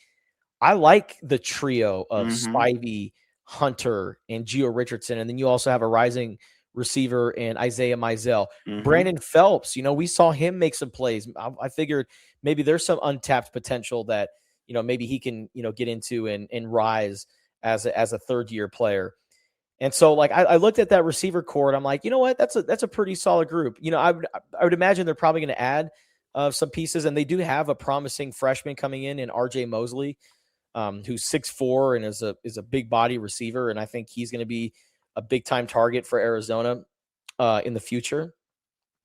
I like the trio of Spivey, Hunter, and Gio Richardson. And then you also have a rising receiver in Isaiah Mizell. Brandon Phelps, we saw him make some plays. I figured maybe there's some untapped potential that, maybe he can, get into and rise as a third-year player. And so, like, I looked at that receiver core, and I'm like, you know what? That's a pretty solid group. I would imagine they're probably going to add some pieces, and they do have a promising freshman coming in R.J. Mosley, who's 6'4" and is a big body receiver, and I think he's going to be a big-time target for Arizona in the future.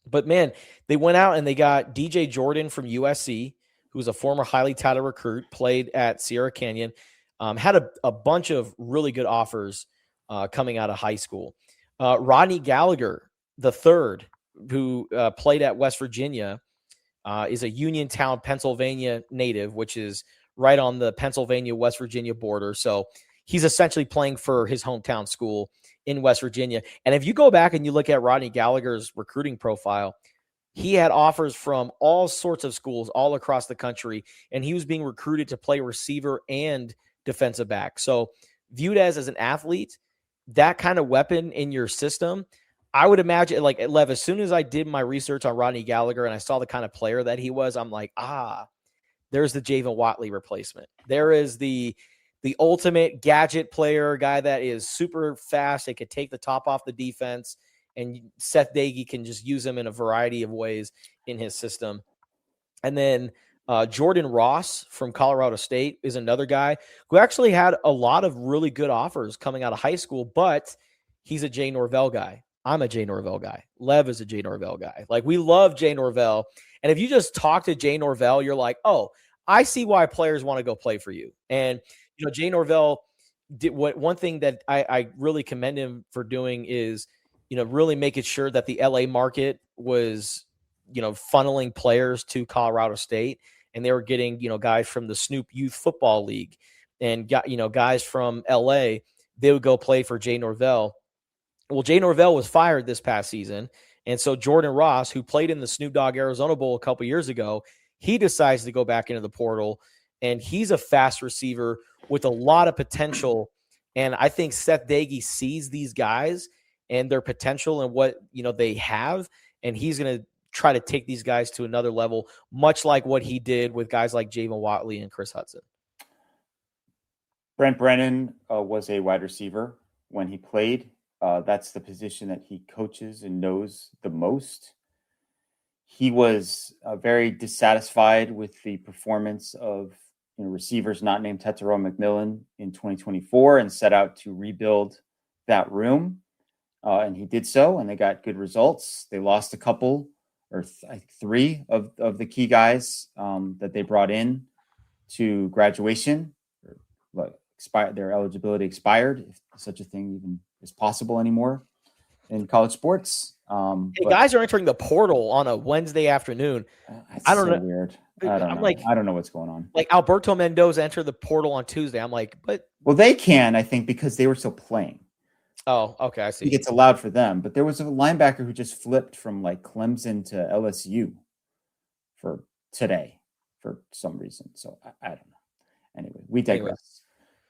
But, man, they went out and they got DJ Jordan from USC, who was a former highly touted recruit, played at Sierra Canyon, had a bunch of really good offers coming out of high school. Rodney Gallagher, the third, who played at West Virginia, is a Uniontown, Pennsylvania native, which is right on the Pennsylvania-West Virginia border. So he's essentially playing for his hometown school in West Virginia. And if you go back and you look at Rodney Gallagher's recruiting profile, he had offers from all sorts of schools all across the country, and he was being recruited to play receiver and defensive back. So viewed as an athlete, that kind of weapon in your system, I would imagine, like, Lev, as soon as I did my research on Rodney Gallagher and I saw the kind of player that he was, I'm like, there's the Javon Watley replacement. There is the ultimate gadget player, guy that is super fast. They could take the top off the defense, and Seth Dagey can just use him in a variety of ways in his system. And then Jordan Ross from Colorado State is another guy who actually had a lot of really good offers coming out of high school, but he's a Jay Norvell guy. I'm a Jay Norvell guy. Lev is a Jay Norvell guy. Like, we love Jay Norvell. And if you just talk to Jay Norvell, you're like, oh, I see why players want to go play for you. And, Jay Norvell did one thing that I really commend him for doing is, really making sure that the LA market was, funneling players to Colorado State, and they were getting, guys from the Snoop Youth Football League and guys from LA, they would go play for Jay Norvell. Well, Jay Norvell was fired this past season. And so Jordan Ross, who played in the Snoop Dogg Arizona Bowl a couple years ago, he decides to go back into the portal, and he's a fast receiver with a lot of potential. And I think Seth Dagey sees these guys and their potential and what, they have, and he's going to try to take these guys to another level, much like what he did with guys like Javon Watley and Chris Hudson. Brent Brennan was a wide receiver when he played. That's the position that he coaches and knows the most. He was very dissatisfied with the performance of receivers not named Tetero McMillan in 2024 and set out to rebuild that room. And he did so, and they got good results. They lost a couple or three of the key guys that they brought in to graduation. Their eligibility expired, if such a thing even is possible anymore in college sports. Guys are entering the portal on a Wednesday afternoon. I don't know. Weird. I don't know what's going on. Like Alberto Mendoza entered the portal on Tuesday. I'm like, but they can, I think, because they were still playing. Oh, okay, I see. It's allowed for them, but there was a linebacker who just flipped from like Clemson to LSU for today for some reason. So I don't know. Anyway, we digress.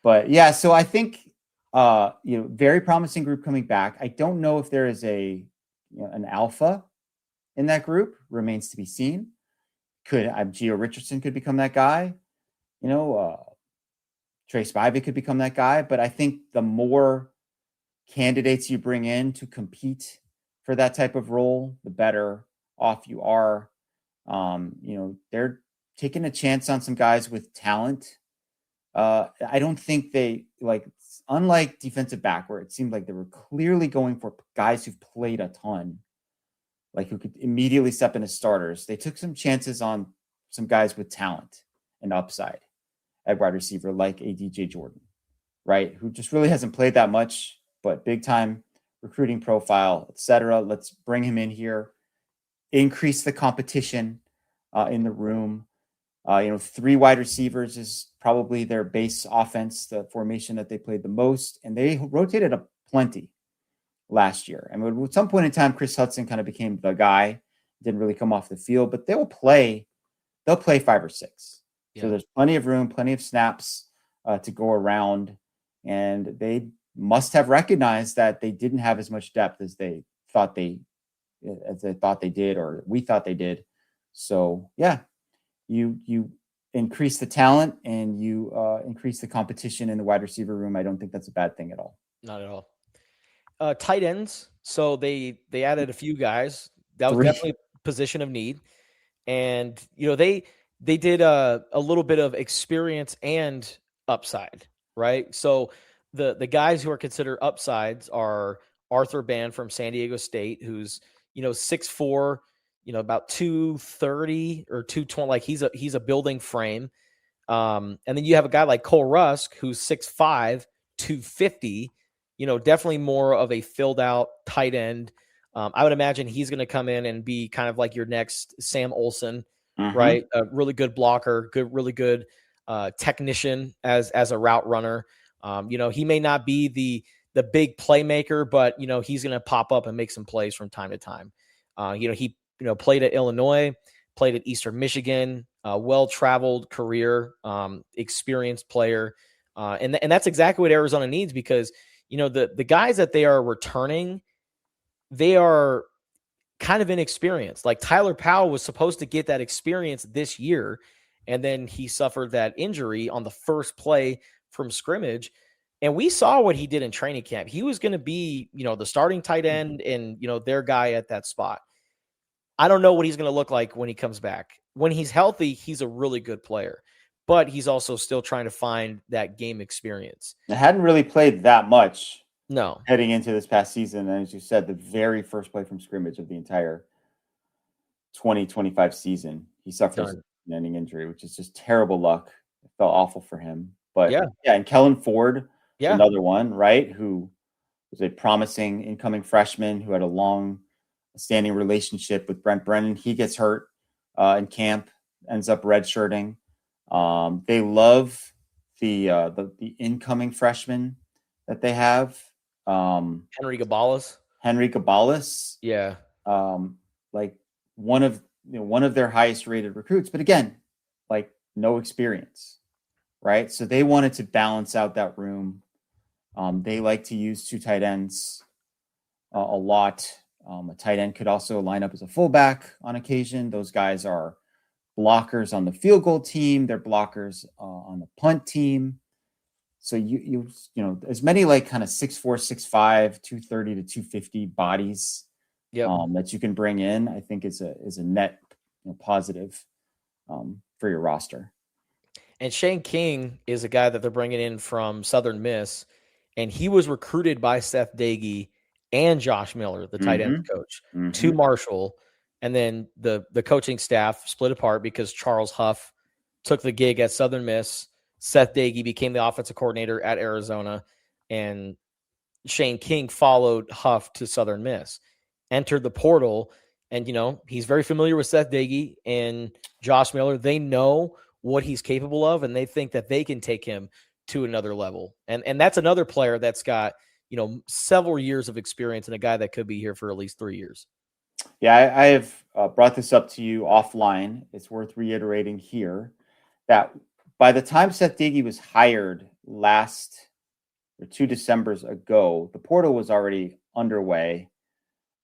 But yeah, so I think Very promising group coming back. I don't know if there is an alpha in that group. Remains to be seen. Gio Richardson could become that guy. Trey Spivey could become that guy. But I think the more candidates you bring in to compete for that type of role, the better off you are. They're taking a chance on some guys with talent. I don't think unlike defensive back, where it seemed like they were clearly going for guys who've played a ton, like who could immediately step into starters. They took some chances on some guys with talent and upside at wide receiver, like a DJ Jordan, right? Who just really hasn't played that much, but big time recruiting profile, etc. Let's bring him in here, increase the competition in the room. 3 wide receivers is probably their base offense, the formation that they played the most, and they rotated a plenty last year. I mean, at some point in time, Chris Hudson kind of became the guy, didn't really come off the field, but they'll play 5 or 6. Yeah. So there's plenty of room, plenty of snaps to go around, and they must have recognized that they didn't have as much depth as they thought they did, or we thought they did. So yeah, you increase the talent and you increase the competition in the wide receiver room. I don't think that's a bad thing at all. Not at all. Tight ends. So they added a few guys. That was 3. definitely a position of need. And, they did a little bit of experience and upside, right? So the guys who are considered upsides are Arthur Band from San Diego State, who's, 6'4", about 230 or 220. Like he's a building frame. And then you have a guy like Cole Rusk, who's 6'5", 250, definitely more of a filled out tight end. I would imagine he's going to come in and be kind of like your next Sam Olsen, right? A really good blocker, really good technician as a route runner. He may not be the big playmaker, but he's going to pop up and make some plays from time to time. He played at Illinois, played at Eastern Michigan, well-traveled career, experienced player. And that's exactly what Arizona needs, because, the guys that they are returning, they are kind of inexperienced. Like Tyler Powell was supposed to get that experience this year, and then he suffered that injury on the first play from scrimmage. And we saw what he did in training camp. He was going to be, the starting tight end and, their guy at that spot. I don't know what he's going to look like when he comes back. When he's healthy, he's a really good player, but he's also still trying to find that game experience. It hadn't really played that much. No. Heading into this past season, and as you said, the very first play from scrimmage of the entire 2025 season, he suffered an ending injury, which is just terrible luck. It felt awful for him. But yeah, and Kellen Ford, another one, right, who was a promising incoming freshman who had a long-standing relationship with Brent Brennan. He gets hurt in camp, ends up redshirting. They love the incoming freshman that they have. Henry Gabalis. Yeah. Like one of their highest rated recruits, but again, like no experience, right? So they wanted to balance out that room. They like to use 2 tight ends a lot. A tight end could also line up as a fullback on occasion. Those guys are blockers on the field goal team. They're blockers on the punt team. So you as many like kind of 6'4", 6'5", 230 to 250 bodies that you can bring in, I think is a net positive for your roster. And Shane King is a guy that they're bringing in from Southern Miss, and he was recruited by Seth Dagey and Josh Miller, the tight end coach, to Marshall. And then the coaching staff split apart because Charles Huff took the gig at Southern Miss. Seth Dagey became the offensive coordinator at Arizona, and Shane King followed Huff to Southern Miss, entered the portal, and, he's very familiar with Seth Dagey and Josh Miller. They know what he's capable of, and they think that they can take him to another level. And that's another player that's got, several years of experience, and a guy that could be here for at least 3 years. Yeah, I have brought this up to you offline. It's worth reiterating here that by the time Seth Dagey was hired last or 2 Decembers ago, the portal was already underway.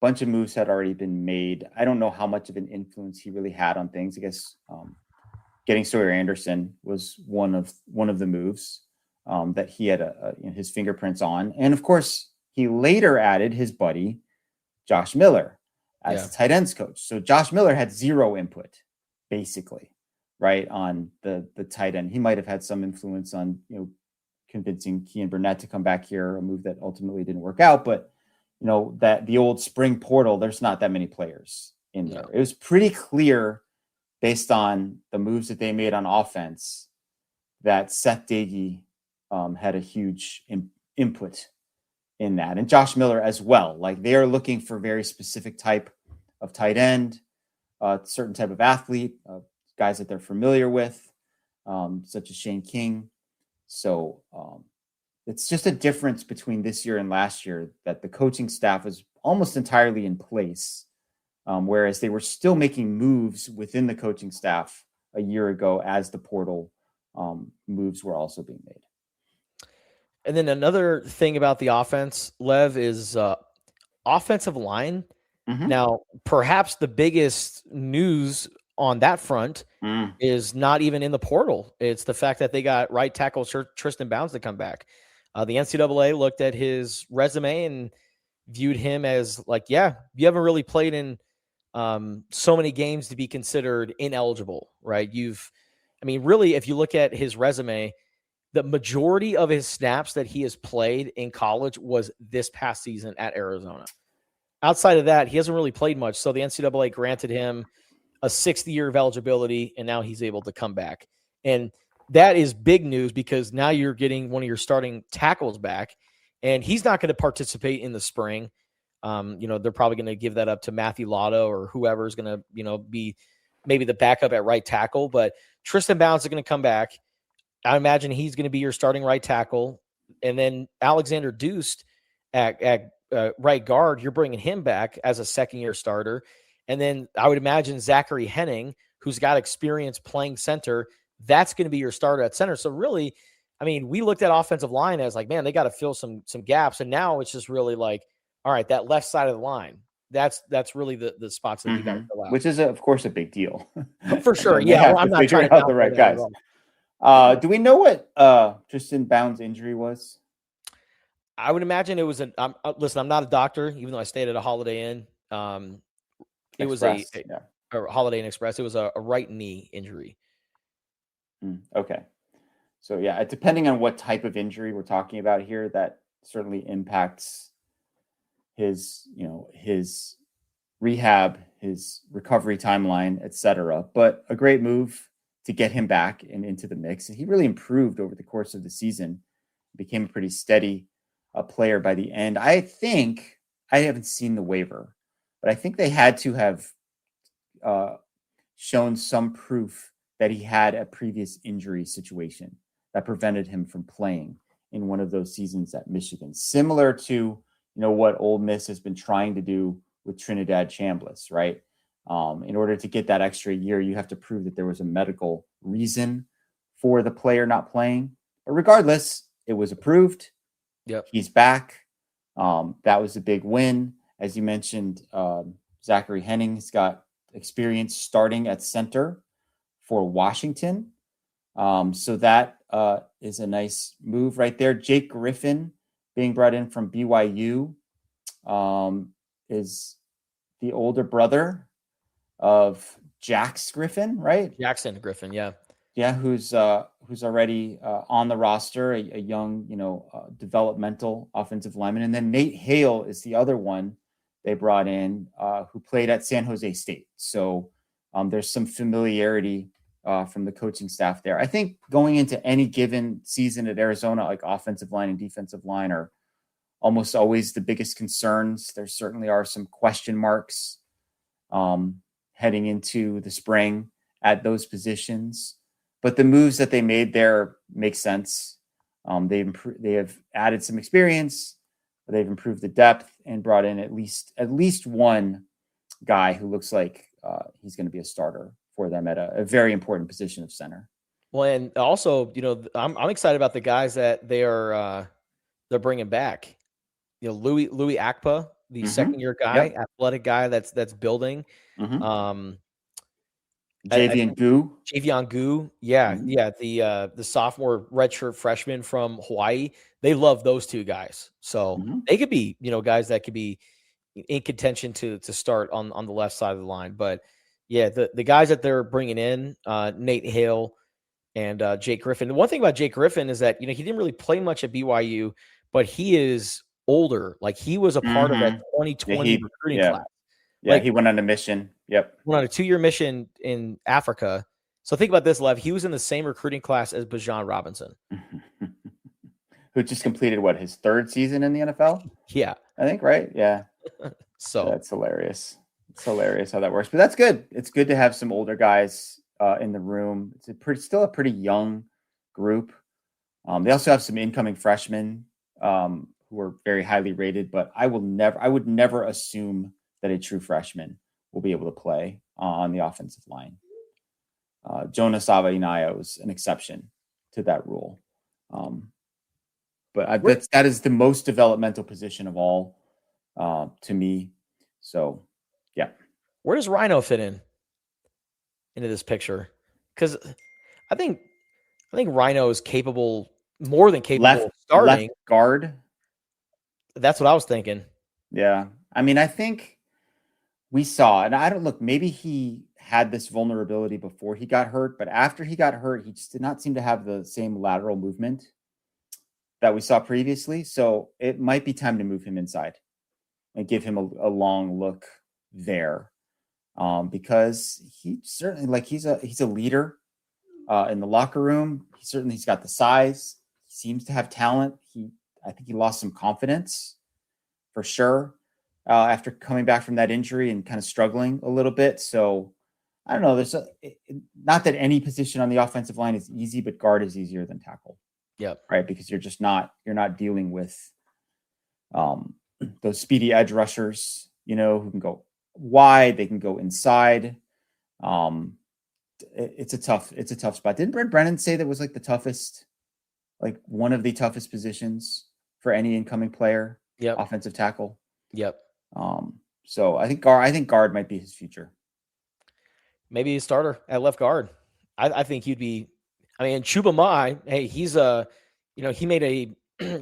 A bunch of moves had already been made. I don't know how much of an influence he really had on things. I guess getting Sawyer Anderson was one of the moves that he had his fingerprints on. And of course, he later added his buddy, Josh Miller, as the tight ends coach. So Josh Miller had zero input, basically, right, on the tight end. He might have had some influence on, convincing Kean Burnett to come back here, a move that ultimately didn't work out. But, that the old spring portal, there's not that many players in there. It was pretty clear based on the moves that they made on offense that Seth Doege had a huge input in that. And Josh Miller as well. Like, they are looking for very specific type of tight end, certain type of athlete, guys that they're familiar with, such as Shane King. So it's just a difference between this year and last year that the coaching staff was almost entirely in place, whereas they were still making moves within the coaching staff a year ago as the portal moves were also being made. And then another thing about the offense, Lev, is offensive line. Mm-hmm. Now, perhaps the biggest news on that front is not even in the portal. It's the fact that they got right tackle Tristan Bounds to come back. The NCAA looked at his resume and viewed him as like, yeah, you haven't really played in so many games to be considered ineligible, right? Really, if you look at his resume, the majority of his snaps that he has played in college was this past season at Arizona. Outside of that, he hasn't really played much. So the NCAA granted him a 6th year of eligibility, and now he's able to come back. And that is big news because now you're getting one of your starting tackles back, and he's not going to participate in the spring. They're probably going to give that up to Matthew Lotto or whoever is going to, be maybe the backup at right tackle. But Tristan Bounds is going to come back. I imagine he's going to be your starting right tackle. And then Alexander Deuce at right guard, you're bringing him back as a second-year starter. And then I would imagine Zachary Henning, who's got experience playing center, that's going to be your starter at center. So really, we looked at offensive line as like, man, they got to fill some gaps. And now it's just really like, all right, that left side of the line, that's really the spots that you got to fill out. Which is, of course, a big deal. For sure. Yeah, I'm not trying to out the right guys. Do we know what Tristan Bounds' injury was? I would imagine it was listen, I'm not a doctor, even though I stayed at a Holiday Inn. It was a Holiday Inn Express. It was a right knee injury. Okay. So, yeah, depending on what type of injury we're talking about here, that certainly impacts his rehab, his recovery timeline, etc. But a great move to get him back and into the mix. And he really improved over the course of the season, became a pretty steady player by the end. I think, I haven't seen the waiver, but I think they had to have shown some proof that he had a previous injury situation that prevented him from playing in one of those seasons at Michigan, similar to, what Ole Miss has been trying to do with Trinidad Chambliss, right? In order to get that extra year, you have to prove that there was a medical reason for the player not playing. But regardless, it was approved. Yep. He's back. That was a big win. As you mentioned, Zachary Henning's got experience starting at center for Washington. So that is a nice move right there. Jake Griffin being brought in from BYU is the older brother of Jax Griffin, right? Jackson Griffin, yeah. Yeah, who's already on the roster, a young, developmental offensive lineman. And then Nate Hale is the other one they brought in who played at San Jose State. So there's some familiarity from the coaching staff there. I think going into any given season at Arizona, like offensive line and defensive line are almost always the biggest concerns. There certainly are some question marks heading into the spring at those positions. But the moves that they made there make sense. They have added some experience. They've improved the depth and brought in at least one guy who looks like he's going to be a starter for them at a very important position of center. Well, and also, I'm excited about the guys that they are they're bringing back. Louis Akpa, the second-year guy, Yep. athletic guy that's building. Mm-hmm. I Javian think Gu. Javion Gu, yeah, the sophomore redshirt freshman from Hawaii. They love those two guys, so they could be guys that could be in contention to start on the left side of the line. But yeah, the guys that they're bringing in, Nate Hale and Jake Griffin. The one thing about Jake Griffin is that he didn't really play much at BYU, but he is older. Like he was a part of that 2020 recruiting class. Yeah, he went on a mission. Yep. Went on a 2-year mission in Africa. So think about this, Lev. He was in the same recruiting class as Bijan Robinson. Who just completed his third season in the NFL? Yeah. I think, right? Yeah. So that's hilarious. It's hilarious how that works. But that's good. It's good to have some older guys in the room. It's still a pretty young group. They also have some incoming freshmen who are very highly rated, but I would never assume that a true freshman will be able to play on the offensive line. Jonas Avainaya is an exception to that rule. But that is the most developmental position of all to me. So, yeah. Where does Rhino fit into this picture? Because I think Rhino is more than capable of starting. Left guard. That's what I was thinking. Yeah. I mean, I think we saw, and I don't look, maybe he had this vulnerability before he got hurt, but after he got hurt, he just did not seem to have the same lateral movement that we saw previously. So it might be time to move him inside and give him a long look there. Because he certainly he's a leader in the locker room. He's got the size. He seems to have talent. I think he lost some confidence for sure after coming back from that injury and kind of struggling a little bit. So I don't know. There's not that any position on the offensive line is easy, but guard is easier than tackle. Yep. Right. Because you're not dealing with those speedy edge rushers, who can go wide, they can go inside. It's a tough spot. Didn't Brent Brennan say that was one of the toughest positions for any incoming player? Yep. Offensive tackle. Yep. So I think guard might be his future. Maybe a starter at left guard. I think he'd be. I mean, Chuba Mai. Hey, he's he made a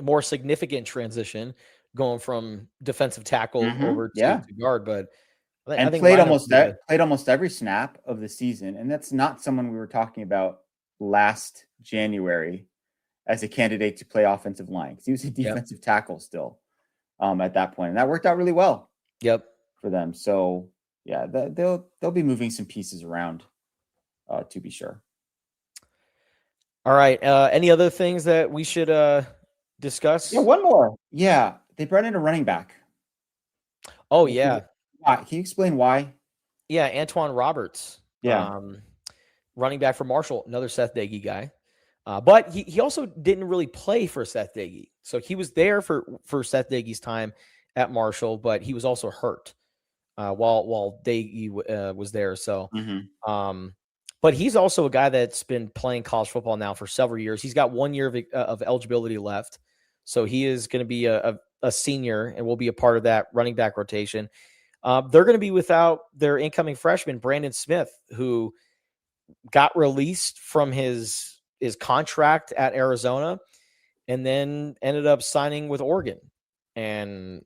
more significant transition going from defensive tackle over to guard, but I think played almost every snap of the season, and that's not someone we were talking about last January as a candidate to play offensive line because he was a defensive tackle still at that point, and that worked out really well. Yep, for them. So yeah, they'll be moving some pieces around to be sure. All right. Any other things that we should discuss? Yeah, one more. Yeah, they brought in a running back. Oh yeah. Can you explain why? Yeah, Antoine Roberts. Yeah. Running back for Marshall, another Seth Doege guy. But he also didn't really play for Seth Doege. So he was there for Seth Doege's time at Marshall, but he was also hurt while Doege was there. So, but he's also a guy that's been playing college football now for several years. He's got 1 year of eligibility left. So he is going to be a senior and will be a part of that running back rotation. They're going to be without their incoming freshman, Brandon Smith, who got released from his contract at Arizona and then ended up signing with Oregon. And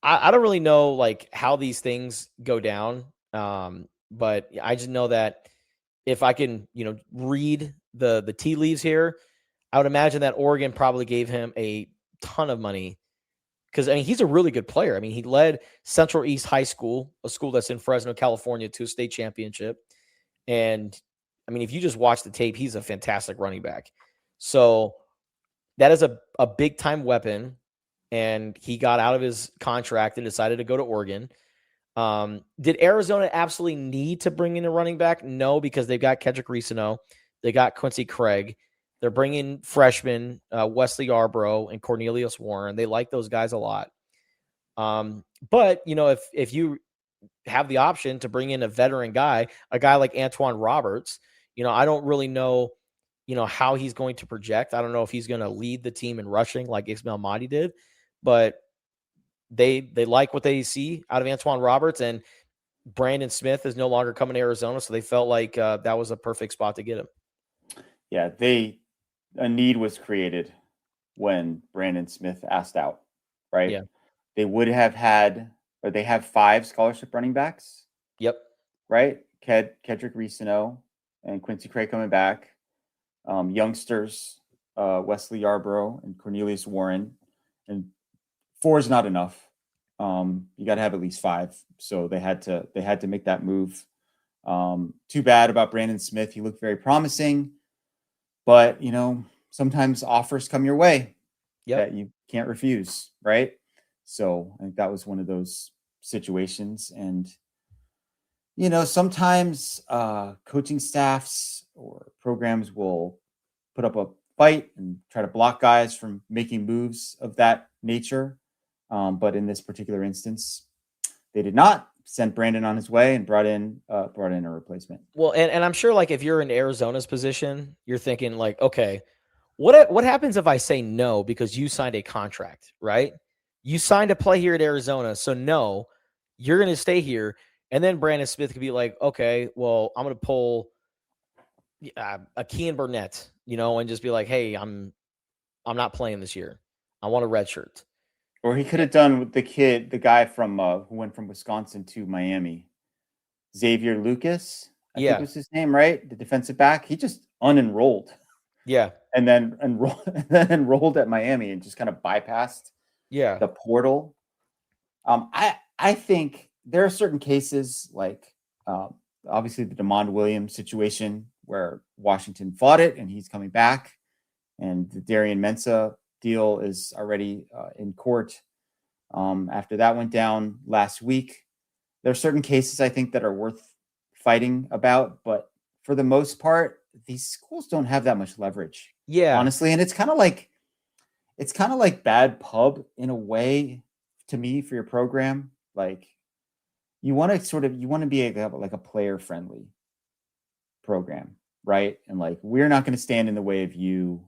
I don't really know how these things go down. But I just know that if I can, read the tea leaves here, I would imagine that Oregon probably gave him a ton of money because, he's a really good player. He led Central East High School, a school that's in Fresno, California, to a state championship. And, if you just watch the tape, he's a fantastic running back. So that is a big-time weapon, and he got out of his contract and decided to go to Oregon. Did Arizona absolutely need to bring in a running back? No, because they've got Kedrick Reesano. They got Quincy Craig. They're bringing freshmen Wesley Arbrough and Cornelius Warren. They like those guys a lot. But, if you have the option to bring in a veteran guy, a guy like Antoine Roberts, I don't really know how he's going to project. I don't know if he's going to lead the team in rushing like Ismail Mahdi did, but they like what they see out of Antoine Roberts, and Brandon Smith is no longer coming to Arizona, so they felt like that was a perfect spot to get him. Yeah, a need was created when Brandon Smith asked out, right? Yeah. They would have had, or they have 5 scholarship running backs. Yep. Right? Kedrick Reesino and Quincy Cray coming back. Youngsters, Wesley Yarborough and Cornelius Warren. And 4 is not enough. You got to have at least 5. So they had to make that move. Too bad about Brandon Smith. He looked very promising, but sometimes offers come your way that you can't refuse, right? So I think that was one of those situations. And sometimes coaching staffs or programs will put up a fight and try to block guys from making moves of that nature. But in this particular instance, they did not. Sent Brandon on his way and brought in a replacement. Well, and I'm sure, like, if you're in Arizona's position, you're thinking like, okay, what happens if I say no because you signed a contract, right? You signed to play here at Arizona, so no, you're going to stay here. And then Brandon Smith could be like, okay, well, I'm going to pull a Kean Burnett, and just be like, hey, I'm not playing this year. I want a red shirt. Or he could have done with the guy from who went from Wisconsin to Miami, Xavier Lucas. I think was his name, right? The defensive back. He just unenrolled. Yeah. And then enrolled at Miami and just kind of bypassed the portal. I think there are certain cases like obviously the DeMond Williams situation where Washington fought it and he's coming back, and the Darian Mensah deal is already in court after that went down last week. There are certain cases I think that are worth fighting about, but for the most part, these schools don't have that much leverage. Yeah, honestly, and it's kind of like bad pub in a way to me for your program. Like you want to be like a player friendly program, right? And like we're not going to stand in the way of you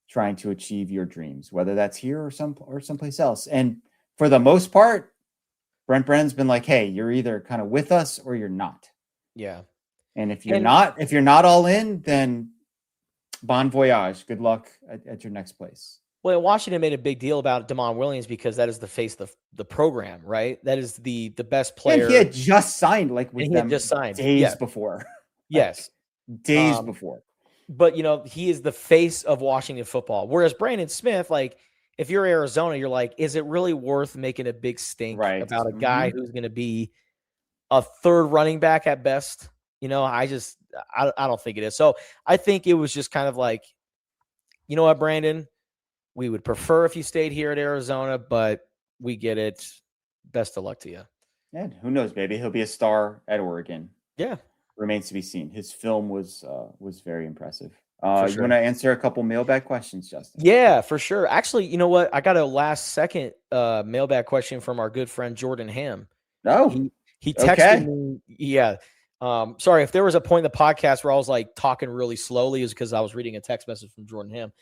trying to achieve your dreams, whether that's here or someplace else. And for the most part, Brent Brennan's been like, hey, you're either kind of with us or you're not. Yeah. And if you're not all in, then bon voyage. Good luck at your next place. Well, Washington made a big deal about DeMond Williams because that is the face of the program, right? That is the best player. And he had just signed days before. Yes. Days before. But, he is the face of Washington football. Whereas Brandon Smith, like, if you're Arizona, you're like, is it really worth making a big stink about a guy who's going to be a third running back at best? I don't think it is. So I think it was just kind of like, you know what, Brandon, we would prefer if you stayed here at Arizona, but we get it. Best of luck to you. Yeah, who knows? Maybe he'll be a star at Oregon. Yeah. Remains to be seen. His film was very impressive. Sure. You want to answer a couple mailbag questions, Justin? Yeah, for sure. Actually, you know what? I got a last second mailbag question from our good friend Jordan Ham. Oh, he texted me. Yeah. Sorry, if there was a point in the podcast where I was like talking really slowly, is because I was reading a text message from Jordan Ham.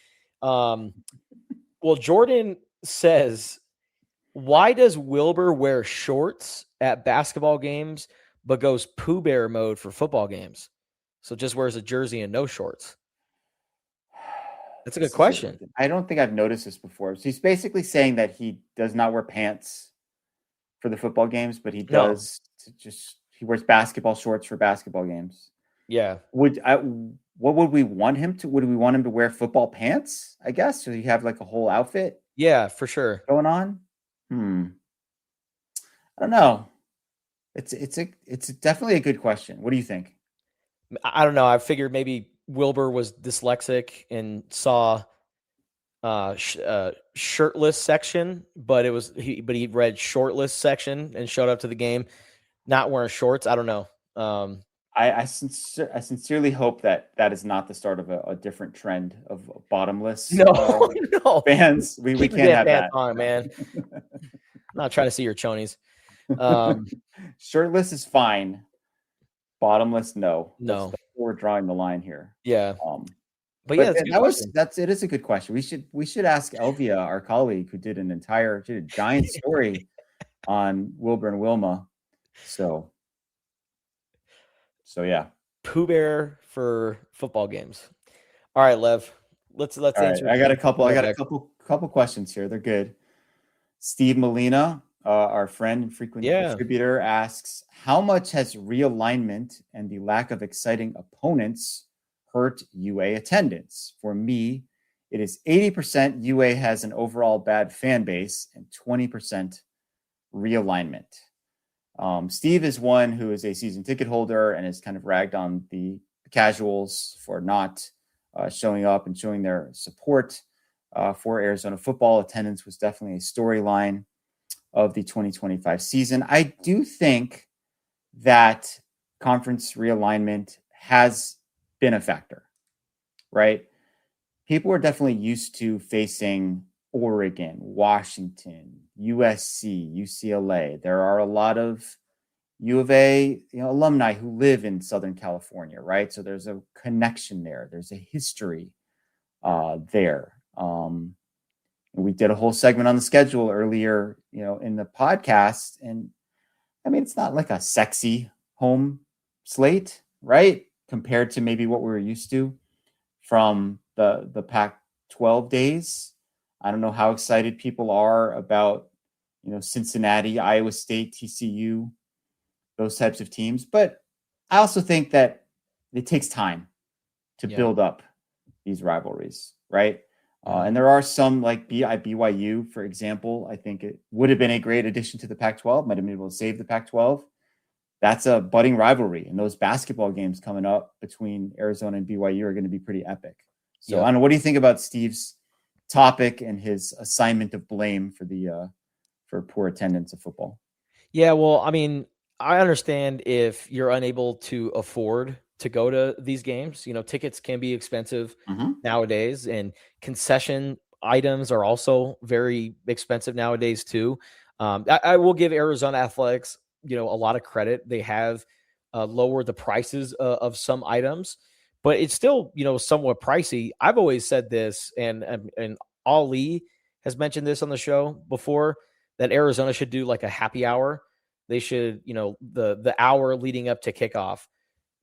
Well, Jordan says, why does Wilbur wear shorts at basketball games but goes Pooh Bear mode for football games? So just wears a jersey and no shorts. That's a good question. I don't think I've noticed this before. So he's basically saying that he does not wear pants for the football games, but he does he wears basketball shorts for basketball games. Yeah. What would we want him to? Would we want him to wear football pants? I guess so. You have like a whole outfit. Yeah, for sure. Going on. I don't know. It's definitely a good question. What do you think? I don't know. I figured maybe Wilbur was dyslexic and saw shirtless section, but he read shortless section and showed up to the game not wearing shorts. I don't know. I sincerely hope that is not the start of a different trend of bottomless no fans. We can't have that on, man. I'm not trying to see your chonies. Shirtless is fine. Bottomless, no. No. We're drawing the line here. Yeah. But yeah, that's a good question. It is a good question. We should ask Elvia, our colleague, who did a giant story on Wilbur and Wilma. So yeah. Pooh Bear for football games. All right, Lev. Let's All right. answer. I got a couple questions here. They're good. Steve Molina, our friend and frequent contributor, asks, how much has realignment and the lack of exciting opponents hurt UA attendance? For me, it is 80% UA has an overall bad fan base and 20% realignment. Steve is one who is a season ticket holder and has kind of ragged on the casuals for not showing up and showing their support for Arizona football. Attendance was definitely a storyline of the 2025 season. I do think that conference realignment has been a factor, right? People are definitely used to facing Oregon, Washington, USC, UCLA. There are a lot of U of A, alumni who live in Southern California, right? So there's a connection there. There's a history there. We did a whole segment on the schedule earlier, in the podcast. And I mean, it's not like a sexy home slate, right? Compared to maybe what we were used to from the Pac-12 days. I don't know how excited people are about, Cincinnati, Iowa State, TCU, those types of teams. But I also think that it takes time to build up these rivalries, right? And there are some like BYU, for example. I think it would have been a great addition to the Pac-12, might have been able to save the Pac-12. That's a budding rivalry. And those basketball games coming up between Arizona and BYU are going to be pretty epic. So I don't know. What do you think about Steve's topic and his assignment of blame for poor attendance of football? Yeah, well, I mean, I understand if you're unable to afford to go to these games. Tickets can be expensive nowadays, and concession items are also very expensive nowadays too. I will give Arizona Athletics, a lot of credit. They have lowered the prices of some items, but it's still, somewhat pricey. I've always said this, and Ali has mentioned this on the show before, that Arizona should do like a happy hour. They should, the hour leading up to kickoff,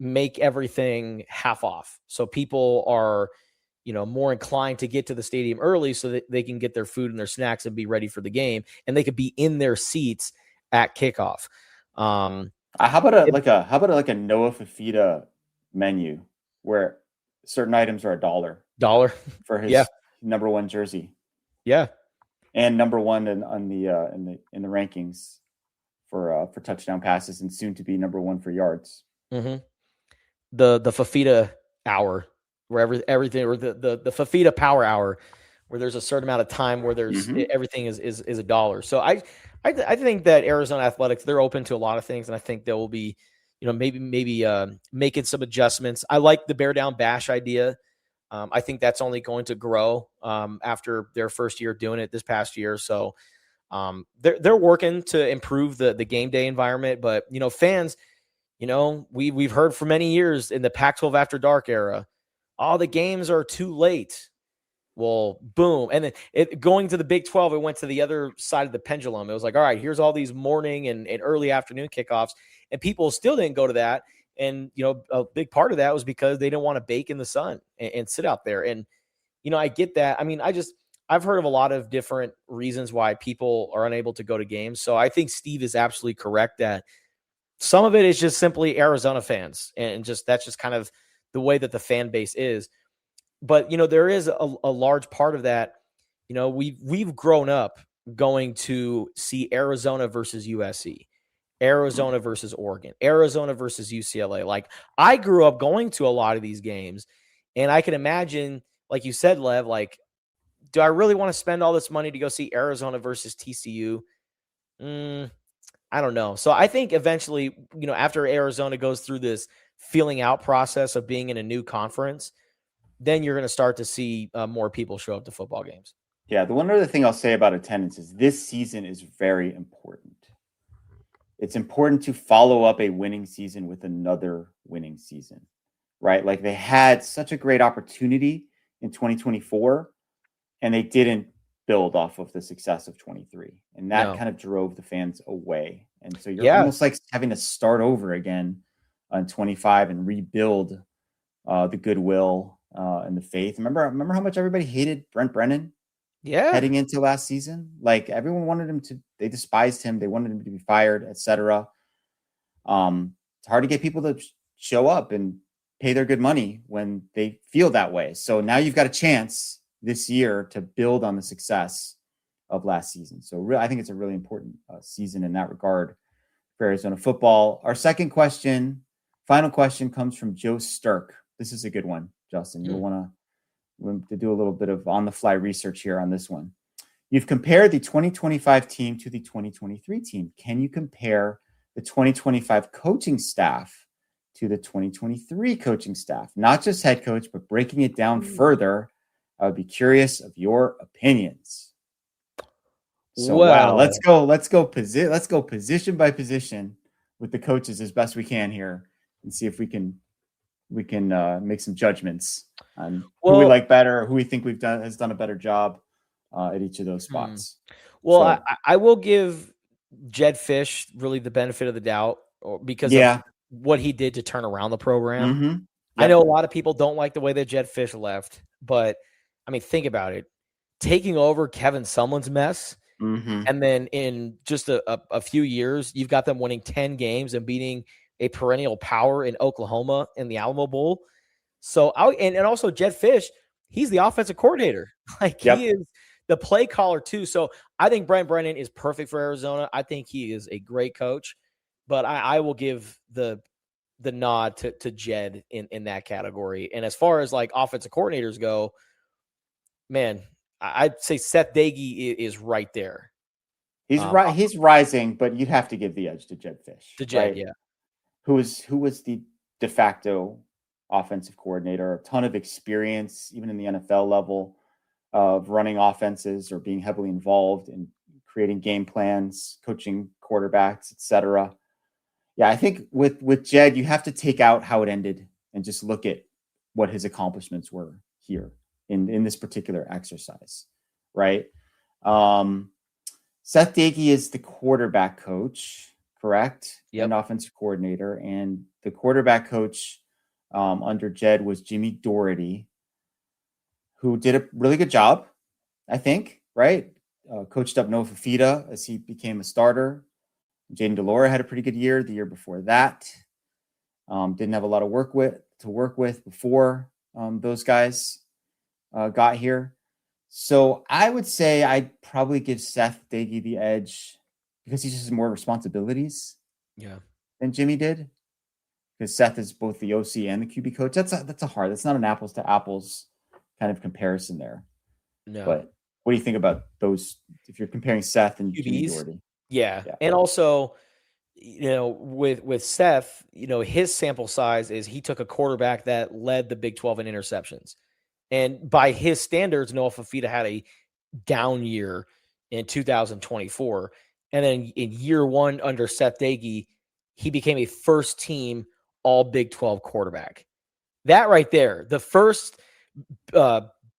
make everything half off. So people are, more inclined to get to the stadium early so that they can get their food and their snacks and be ready for the game. And they could be in their seats at kickoff. How about a Noah Fafita menu where certain items are $1 for his number one jersey. Yeah. And number one in the rankings for touchdown passes, and soon to be number one for yards. Mm-hmm. The Fafita hour, where everything, or the Fafita power hour, where there's a certain amount of time where there's everything is $1. So I think that Arizona Athletics, they're open to a lot of things, and I think they will be, maybe making some adjustments. I like the Bear Down Bash idea. I think that's only going to grow after their first year doing it this past year. So they're working to improve the game day environment, but fans, we've heard for many years in the Pac-12 After Dark era, all the games are too late. Well, boom. And then going to the Big 12, it went to the other side of the pendulum. It was like, all right, here's all these morning and early afternoon kickoffs, and people still didn't go to that. And, a big part of that was because they didn't want to bake in the sun and sit out there. And, I get that. I mean, I've heard of a lot of different reasons why people are unable to go to games. So I think Steve is absolutely correct that some of it is just simply Arizona fans, and that's just kind of the way that the fan base is. But, there is a large part of that. We've grown up going to see Arizona versus USC, Arizona versus Oregon, Arizona versus UCLA. Like, I grew up going to a lot of these games, and I can imagine, like you said, Lev, like, do I really want to spend all this money to go see Arizona versus TCU? I don't know. So I think eventually, after Arizona goes through this feeling out process of being in a new conference, then you're going to start to see more people show up to football games. Yeah. The one other thing I'll say about attendance is this season is very important. It's important to follow up a winning season with another winning season, right? Like, they had such a great opportunity in 2024, and they didn't build off of the success of 23. And that kind of drove the fans away. And so you're almost like having to start over again on 25 and rebuild the goodwill and the faith. Remember how much everybody hated Brent Brennan heading into last season? Like everyone wanted him to, they despised him. They wanted him to be fired, etc. It's hard to get people to show up and pay their good money when they feel that way. So now you've got a chance this year to build on the success of last season. So I think it's a really important season in that regard for Arizona football. Our second question, final question, comes from Joe Sturk. This is a good one, Justin. You'll want to do a little bit of on-the-fly research here on this one. You've compared the 2025 team to the 2023 team. Can you compare the 2025 coaching staff to the 2023 coaching staff? Not just head coach, but breaking it down further. I would be curious of your opinions. So wow, let's go position by position with the coaches as best we can here, and see if we can make some judgments on who we like better, who we think has done a better job at each of those spots. Well, I will give Jed Fish really the benefit of the doubt, because of what he did to turn around the program. Mm-hmm. Yep. I know a lot of people don't like the way that Jed Fish left, but I mean, think about it. Taking over Kevin Sumlin's mess, and then in just a few years, you've got them winning 10 games and beating a perennial power in Oklahoma in the Alamo Bowl. So, and also Jed Fish, he's the offensive coordinator. Like he is the play caller too. So I think Brent Brennan is perfect for Arizona. I think he is a great coach, but I will give the nod to Jed in that category. And as far as like offensive coordinators go, man, I'd say Seth Doege is right there. He's right. He's rising, but you'd have to give the edge to Jed Fish. To Jed, right? Who was the de facto offensive coordinator, a ton of experience, even in the NFL level, of running offenses or being heavily involved in creating game plans, coaching quarterbacks, etc. Yeah, I think with Jed, you have to take out how it ended and just look at what his accomplishments were here in this particular exercise, right? Seth Doege is the quarterback coach, correct? Yep. And offensive coordinator. And the quarterback coach under Jed was Jimmy Doherty, who did a really good job, I think, right? Coached up Noah Fafita as he became a starter. Jaden DeLora had a pretty good year the year before that. Didn't have a lot of work with before those guys got here. So I would say I'd probably give Seth Doege the edge because he just has more responsibilities than Jimmy did. Because Seth is both the OC and the QB coach. That's not an apples to apples kind of comparison there. No. But what do you think about those if you're comparing Seth and QBs? Jimmy Doherty? Yeah. And also, with Seth, his sample size is he took a quarterback that led the Big 12 in interceptions. And by his standards, Noah Fafita had a down year in 2024. And then in year one under Seth Doege, he became a first team all Big 12 quarterback. That right there, the first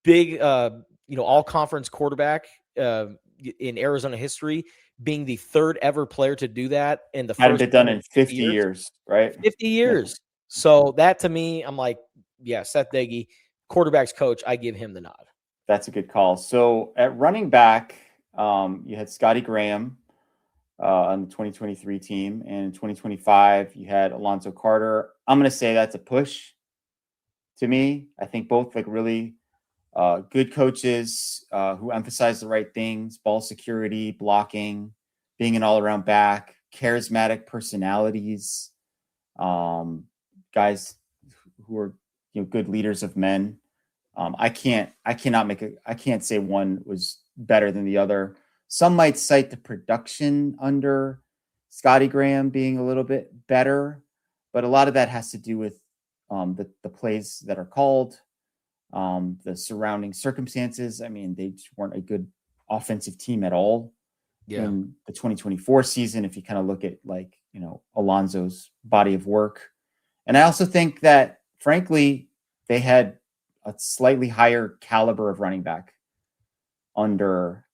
big, all conference quarterback in Arizona history, being the third ever player to do that in the first. Hadn't been done in 50 years, right? 50 years. So that to me, I'm like, yeah, Seth Doege, quarterback's coach, I give him the nod. That's a good call. So at running back, you had Scotty Graham on the 2023 team, and in 2025 you had Alonzo Carter. I'm going to say that's a push to me. I think both like really good coaches who emphasize the right things: ball security, blocking, being an all-around back, charismatic personalities, guys who are good leaders of men. I can't say one was better than the other. Some might cite the production under Scotty Graham being a little bit better, but a lot of that has to do with the plays that are called, the surrounding circumstances. I mean, they just weren't a good offensive team at all in the 2024 season. If you kind of look at Alonzo's body of work. And I also think that frankly, they had a slightly higher caliber of running back under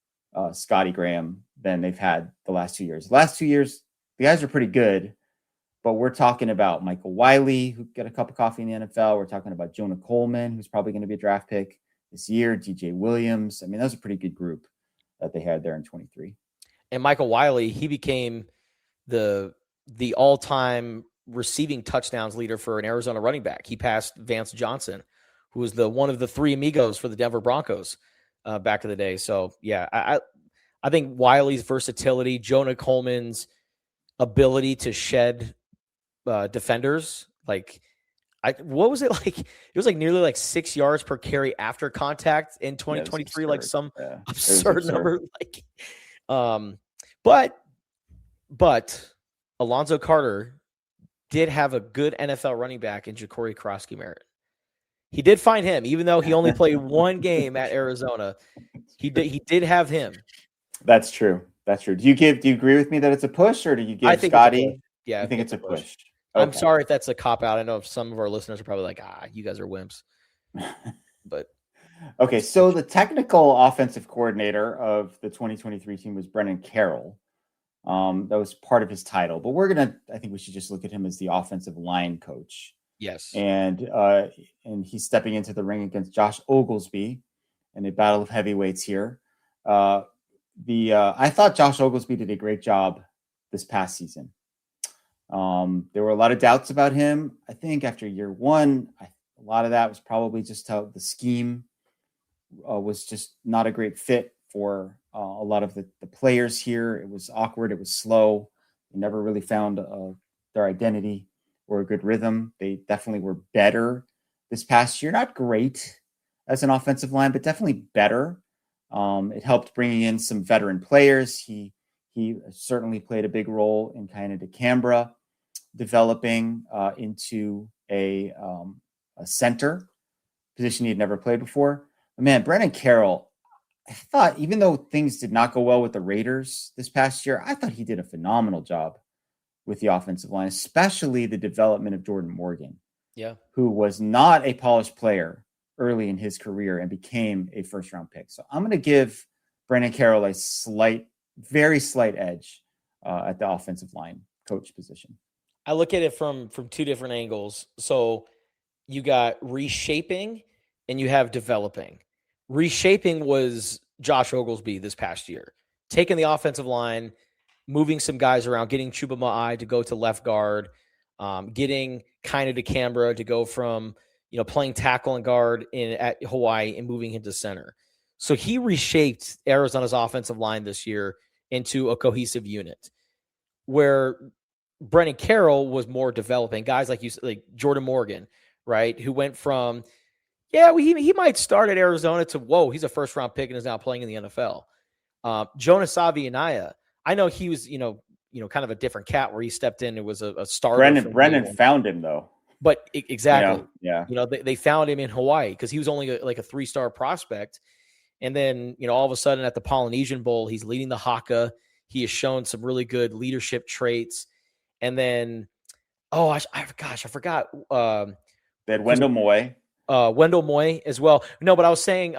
Scotty Graham than they've had the last 2 years. The last 2 years, the guys are pretty good, but we're talking about Michael Wiley, who got a cup of coffee in the NFL. We're talking about Jonah Coleman, who's probably going to be a draft pick this year. DJ Williams. I mean, that was a pretty good group that they had there in 23. And Michael Wiley, he became the all-time receiving touchdowns leader for an Arizona running back. He passed Vance Johnson, who was one of the three amigos for the Denver Broncos back in the day. So yeah, I think Wiley's versatility, Jonah Coleman's ability to shed defenders, what was it like? It was like nearly like 6 yards per carry after contact in 2023, like some absurd number. But Alonzo Carter did have a good NFL running back in Ja'Cory Krosky-Merritt. He did find him, even though he only played one game at Arizona. He did have him. That's true. That's true. Do you agree with me that it's a push, or do you give Scotty? Yeah, I think it's a push. Okay. I'm sorry if that's a cop out. I know some of our listeners are probably like, you guys are wimps. But okay, so the technical offensive coordinator of the 2023 team was Brennan Carroll. That was part of his title, but I think we should just look at him as the offensive line coach. Yes. And he's stepping into the ring against Josh Oglesby in a battle of heavyweights here. I thought Josh Oglesby did a great job this past season. There were a lot of doubts about him. I think after year one, a lot of that was probably just how the scheme was just not a great fit for a lot of the players here. It was awkward. It was slow. They never really found their identity or a good rhythm. They definitely were better this past year. Not great as an offensive line, but definitely better. It helped bringing in some veteran players. He certainly played a big role in kind of DeCambra developing into a center position he had never played before. But man, Brennan Carroll, I thought, even though things did not go well with the Raiders this past year, I thought he did a phenomenal job with the offensive line, especially the development of Jordan Morgan, who was not a polished player early in his career and became a first-round pick. So I'm going to give Brennan Carroll a very slight edge at the offensive line coach position. I look at it from two different angles. So you got reshaping and you have developing. Reshaping was Josh Oglesby this past year, taking the offensive line, moving some guys around, getting Chuba Ma'ai to go to left guard, getting kind of DeCambra to go from playing tackle and guard at Hawaii and moving him to center. So he reshaped Arizona's offensive line this year into a cohesive unit, where Brennan Carroll was more developing guys like Jordan Morgan, right? Who went from, he might start at Arizona to, he's a first round pick and is now playing in the NFL. Jonas Avianaya, I know he was, kind of a different cat where he stepped in. It was a starter. Brennan found him though. But exactly. Yeah. They found him in Hawaii because he was only a 3-star prospect. And then, all of a sudden at the Polynesian Bowl, he's leading the Haka. He has shown some really good leadership traits. And then, I forgot. They had Wendell Moy. Wendell Moy as well. No, but I was saying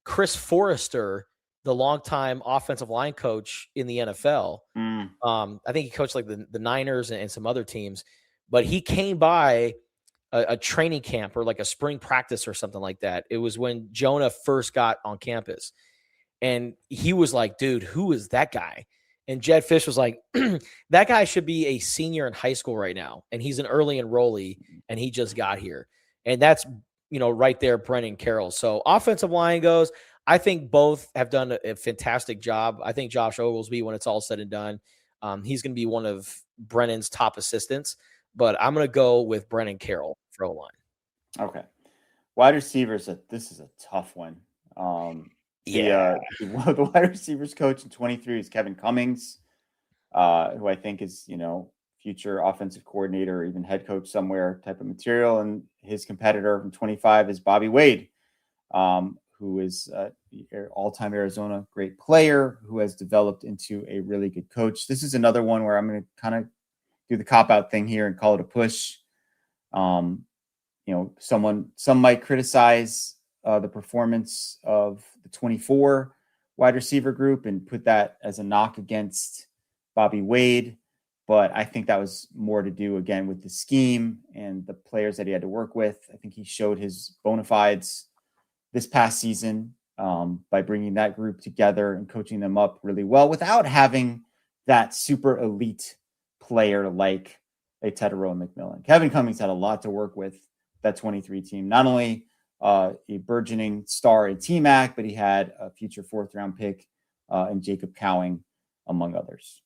Chris Forrester, the longtime offensive line coach in the NFL. I think he coached like the Niners and some other teams. But he came by a training camp or like a spring practice or something like that. It was when Jonah first got on campus. And he was like, dude, who is that guy? And Jed Fish was like, that guy should be a senior in high school right now. And he's an early enrollee, and he just got here. And that's, right there, Brennan Carroll. So offensive line goes, I think both have done a fantastic job. I think Josh Oglesby, when it's all said and done, he's going to be one of Brennan's top assistants. But I'm going to go with Brennan Carroll for O-line. Okay. Wide receivers, this is a tough one. The wide receivers coach in 23 is Kevin Cummings, who I think is, future offensive coordinator or even head coach somewhere type of material. And his competitor from 25 is Bobby Wade, who is all-time Arizona great player who has developed into a really good coach. This is another one where I'm going to kind of do the cop-out thing here and call it a push. some might criticize the performance of the 24 wide receiver group and put that as a knock against Bobby Wade. But I think that was more to do, again, with the scheme and the players that he had to work with. I think he showed his bona fides this past season by bringing that group together and coaching them up really well without having that super elite player like a Tetero and McMillan. Kevin Cummings had a lot to work with that 23 team. Not only a burgeoning star in T-Mac, but he had a future 4th-round pick in Jacob Cowing, among others.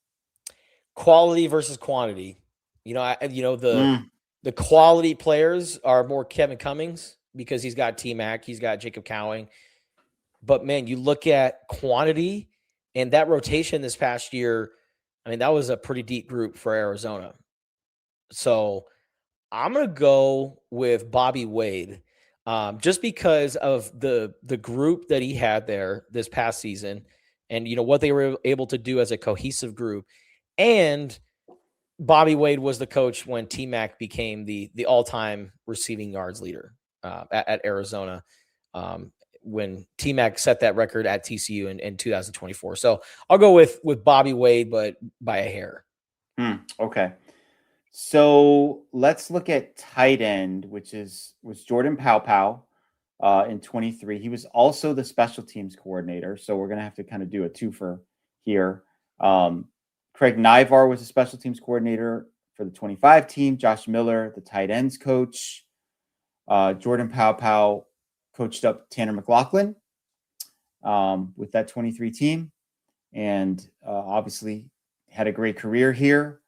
Quality versus quantity. The quality players are more Kevin Cummings because he's got T-Mac, he's got Jacob Cowing. But, man, you look at quantity and that rotation this past year, I mean, that was a pretty deep group for Arizona. So I'm going to go with Bobby Wade just because of the group that he had there this past season and, what they were able to do as a cohesive group. And Bobby Wade was the coach when T-Mac became the all-time receiving yards leader at Arizona when T-Mac set that record at TCU in 2024. So I'll go with Bobby Wade, but by a hair. Okay. So let's look at tight end, which was Jordan Paopao in 23. He was also the special teams coordinator. So we're going to have to kind of do a twofer here. Craig Nivar was a special teams coordinator for the 25 team. Josh Miller, the tight ends coach. Jordan Paopao coached up Tanner McLaughlin with that 23 team. And obviously had a great career here.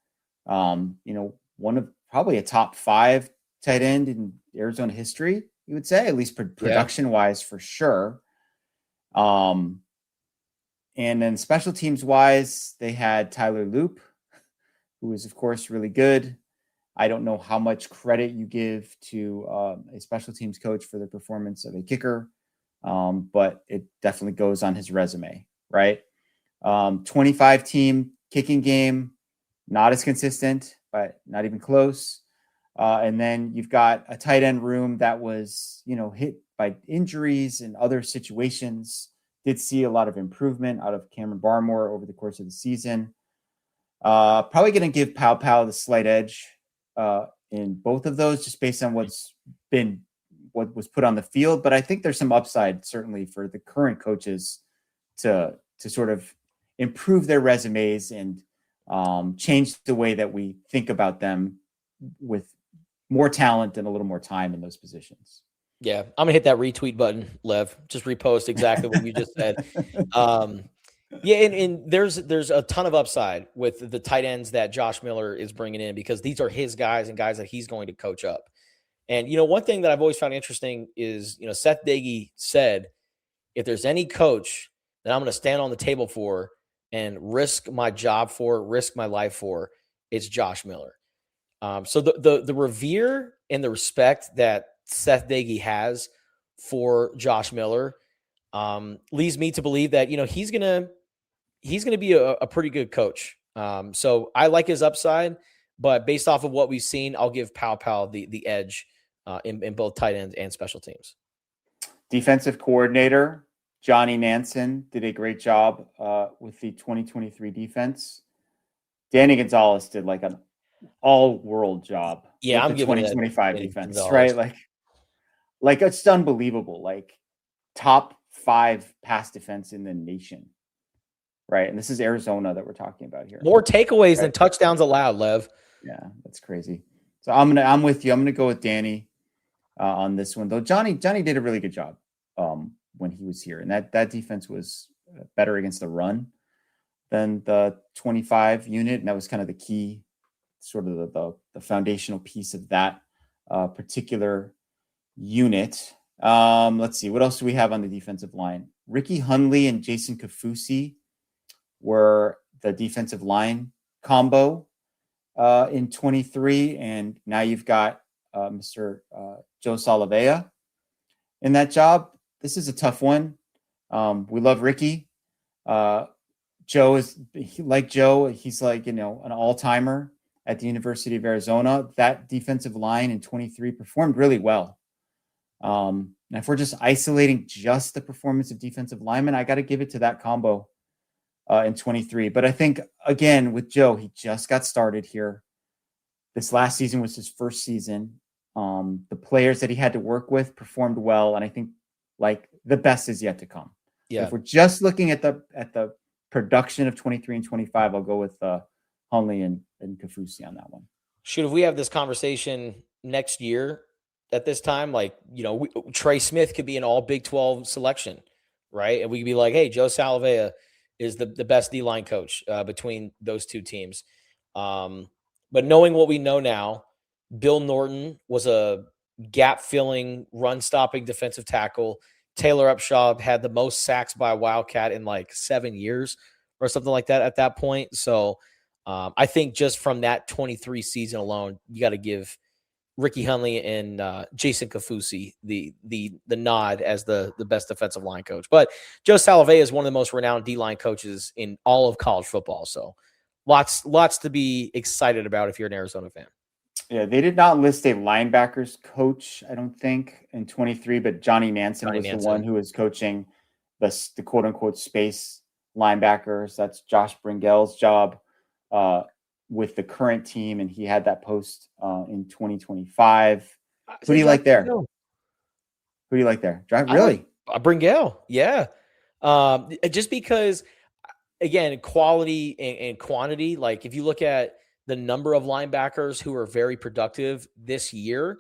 One of probably a top 5 tight end in Arizona history, you would say, at least production wise for sure. And then special teams wise, they had Tyler Loop, who is of course really good. I don't know how much credit you give to a special teams coach for the performance of a kicker, but it definitely goes on his resume, right? 25 team kicking game, not as consistent, but not even close. And then you've got a tight end room that was, hit by injuries and other situations. Did see a lot of improvement out of Cameron Barmore over the course of the season. Probably going to give Paopao the slight edge in both of those, just based on what was put on the field. But I think there's some upside certainly for the current coaches to sort of improve their resumes and change the way that we think about them with more talent and a little more time in those positions. Yeah, I'm gonna hit that retweet button, Lev. Just repost exactly what you just said. And there's a ton of upside with the tight ends that Josh Miller is bringing in because these are his guys and guys that he's going to coach up. And one thing that I've always found interesting is Seth Dagey said, if there's any coach that I'm going to stand on the table for and risk my job for, risk my life for, it's Josh Miller. So the revere and the respect that Seth Dagey has for Josh Miller leads me to believe that he's gonna be a pretty good coach. So I like his upside, but based off of what we've seen, I'll give Paopao the edge in both tight ends and special teams. Defensive coordinator Johnny Nansen did a great job with the 2023 defense. Danny Gonzalez did like an all-world job. Yeah, I'm the giving 2025 defense, Gonzalez. Right? Like it's unbelievable. Like top 5 pass defense in the nation, right? And this is Arizona that we're talking about here. More takeaways than touchdowns allowed, Lev. Yeah, that's crazy. So I'm with you. I'm gonna go with Danny on this one, though. Johnny did a really good job when he was here, and that defense was better against the run than the 25 unit, and that was kind of the key, sort of the foundational piece of that particular unit. Let's see, what else do we have on the defensive line? Ricky Hundley and Jason Kafusi were the defensive line combo in 23, and now you've got Mr. Joe Salavea in that job. This is a tough one. We love Ricky. Joe is like Joe. He's like, an all-timer at the University of Arizona. That defensive line in 23 performed really well. And if we're just isolating just the performance of defensive linemen, I got to give it to that combo in 23. But I think, again, with Joe, he just got started here. This last season was his first season. The players that he had to work with performed well, and I think like the best is yet to come. Yeah. If we're just looking at the production of 23 and 25, I'll go with Hunley and Kafusi on that one. If we have this conversation next year at this time, like, Trey Smith could be an all Big 12 selection, right? And we could be like, hey, Joe Salavea is the best D-line coach between those two teams. But knowing what we know now, Bill Norton was a gap-filling, run-stopping defensive tackle. Taylor Upshaw had the most sacks by a Wildcat in like 7 years or something like that at that point. So I think just from that 23 season alone, you got to give Ricky Hunley and Jason Kafusi the nod as the best defensive line coach. But Joe Salavea is one of the most renowned D-line coaches in all of college football. So lots to be excited about if you're an Arizona fan. Yeah, they did not list a linebackers coach, I don't think, in 23, but Johnny Nansen was the one who was coaching the quote-unquote space linebackers. That's Josh Bringel's job with the current team, and he had that post in 2025. Who do you like there? Who do you like there? Really? Bringel, yeah. Just because, again, quality and quantity, like if you look at the number of linebackers who are very productive this year,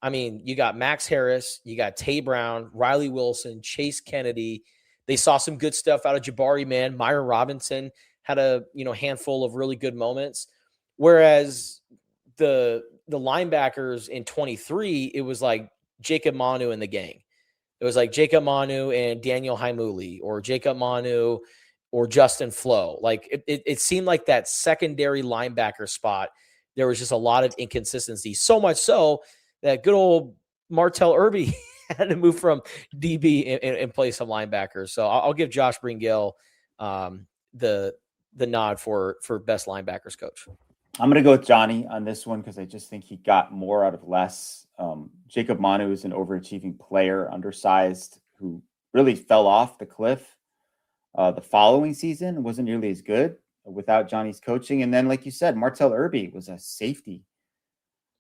I mean, you got Max Harris, you got Tay Brown, Riley Wilson, Chase Kennedy. They saw some good stuff out of Jabari Man. Myron Robinson had a handful of really good moments. Whereas the linebackers in 23, it was like Jacob Manu and the gang. It was like Jacob Manu and Daniel Haimuli, or Jacob Manu or Justin Flo. Like it seemed like that secondary linebacker spot, there was just a lot of inconsistency. So much so that good old Martell Irby had to move from DB and play some linebackers. So I'll give Josh Bringel the nod for best linebackers coach. I'm going to go with Johnny on this one because I just think he got more out of less. Jacob Manu is an overachieving player, undersized, who really fell off the cliff the following season. Wasn't nearly as good without Johnny's coaching. And then, like you said, Martell Irby was a safety,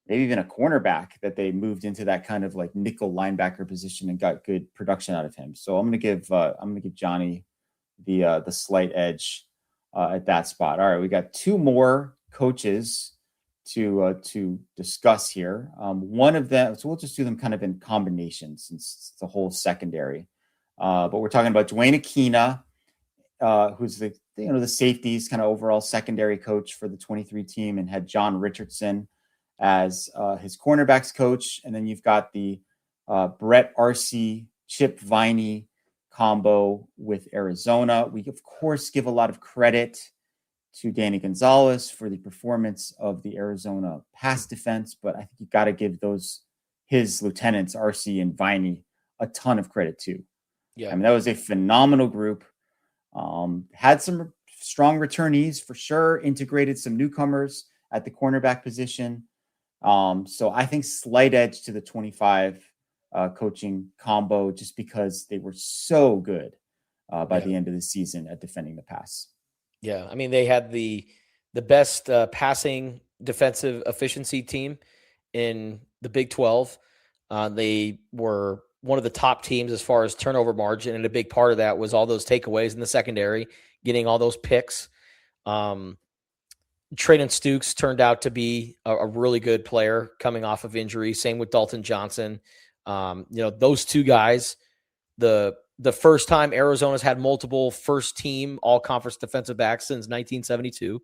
maybe even a cornerback that they moved into that kind of like nickel linebacker position and got good production out of him. So I'm going to give Johnny the slight edge at that spot. All right, we got two more coaches to discuss here. One of them, so we'll just do them kind of in combination since it's the whole secondary. But we're talking about Dwayne Aquina, who's the safeties kind of overall secondary coach for the 23 team, and had John Richardson as his cornerbacks coach. And then you've got the Brett Arce, Chip Viney combo with Arizona. We, of course, give a lot of credit to Danny Gonzalez for the performance of the Arizona pass defense, but I think you got to give his lieutenants, Arce and Viney, a ton of credit too. Yeah. I mean, that was a phenomenal group. Had some strong returnees for sure, integrated some newcomers at the cornerback position. So I think slight edge to the 25 coaching combo, just because they were so good by the end of the season at defending the pass. Yeah, I mean, they had the best passing defensive efficiency team in the Big 12. They were one of the top teams as far as turnover margin, and a big part of that was all those takeaways in the secondary, getting all those picks. Traydon Stukes turned out to be a really good player coming off of injury. Same with Dalton Johnson. Those two guys, the first time Arizona's had multiple first-team all-conference defensive backs since 1972.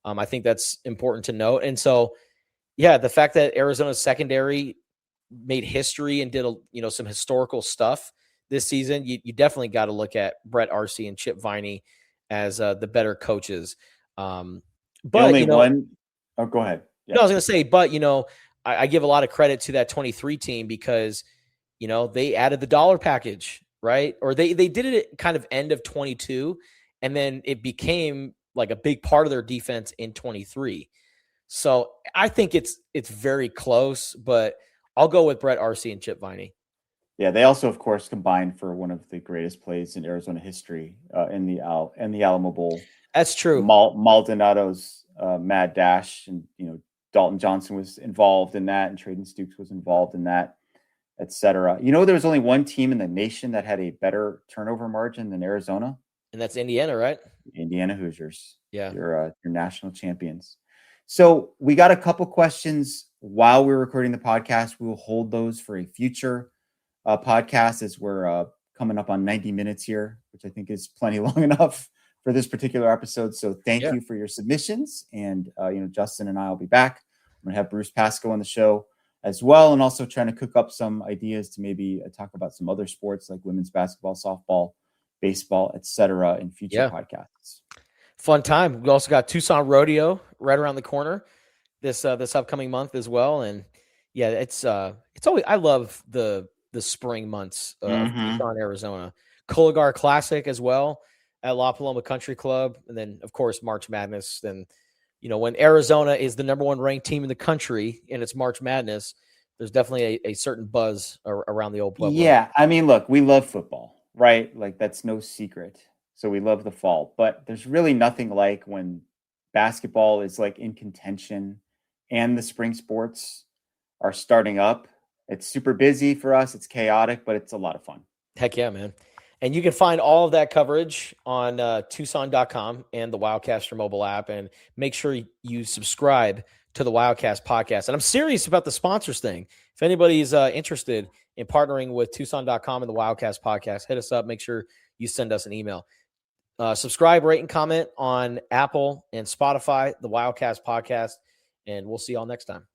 I think that's important to note. And so, yeah, the fact that Arizona's secondary made history and did some historical stuff this season, you definitely got to look at Brett Arce and Chip Viney as the better coaches. But only one. Oh, go ahead. Yeah. No, I was going to say, but I give a lot of credit to that 23 team because they added the dollar package. Right. Or they did it at kind of end of 22, and then it became like a big part of their defense in 23. So I think it's very close, but I'll go with Brett Arcee and Chip Viney. Yeah, they also, of course, combined for one of the greatest plays in Arizona history in the Alamo Bowl. That's true. Maldonado's mad dash, and Dalton Johnson was involved in that, and Traden Stukes was involved in that, etc. There was only one team in the nation that had a better turnover margin than Arizona, and that's Indiana, right? Indiana Hoosiers. Yeah, your national champions. So we got a couple questions while we're recording the podcast. We will hold those for a future podcast, as we're coming up on 90 minutes here, which I think is plenty long enough for this particular episode. So thank you for your submissions. And, Justin and I will be back. I'm going to have Bruce Pascoe on the show as well, and also trying to cook up some ideas to maybe talk about some other sports like women's basketball, softball, baseball, etc. in future podcasts. Fun time. We also got Tucson Rodeo right around the corner this upcoming month as well. And yeah, it's always, I love the spring months of Tucson, Arizona. Colagar Classic as well at La Paloma Country Club. And then of course, March Madness. Then, when Arizona is the number 1 ranked team in the country and it's March Madness, there's definitely a certain buzz around the old Pueblo. Yeah. I mean, look, we love football, right? Like, that's no secret. So we love the fall, but there's really nothing like when basketball is like in contention and the spring sports are starting up. It's super busy for us. It's chaotic, but it's a lot of fun. Heck yeah, man. And you can find all of that coverage on Tucson.com and the Wildcast mobile app. And make sure you subscribe to the Wildcast podcast. And I'm serious about the sponsors thing. If anybody's interested in partnering with Tucson.com and the Wildcast podcast, hit us up. Make sure you send us an email. Subscribe, rate, and comment on Apple and Spotify, the Wildcast podcast, and we'll see y'all next time.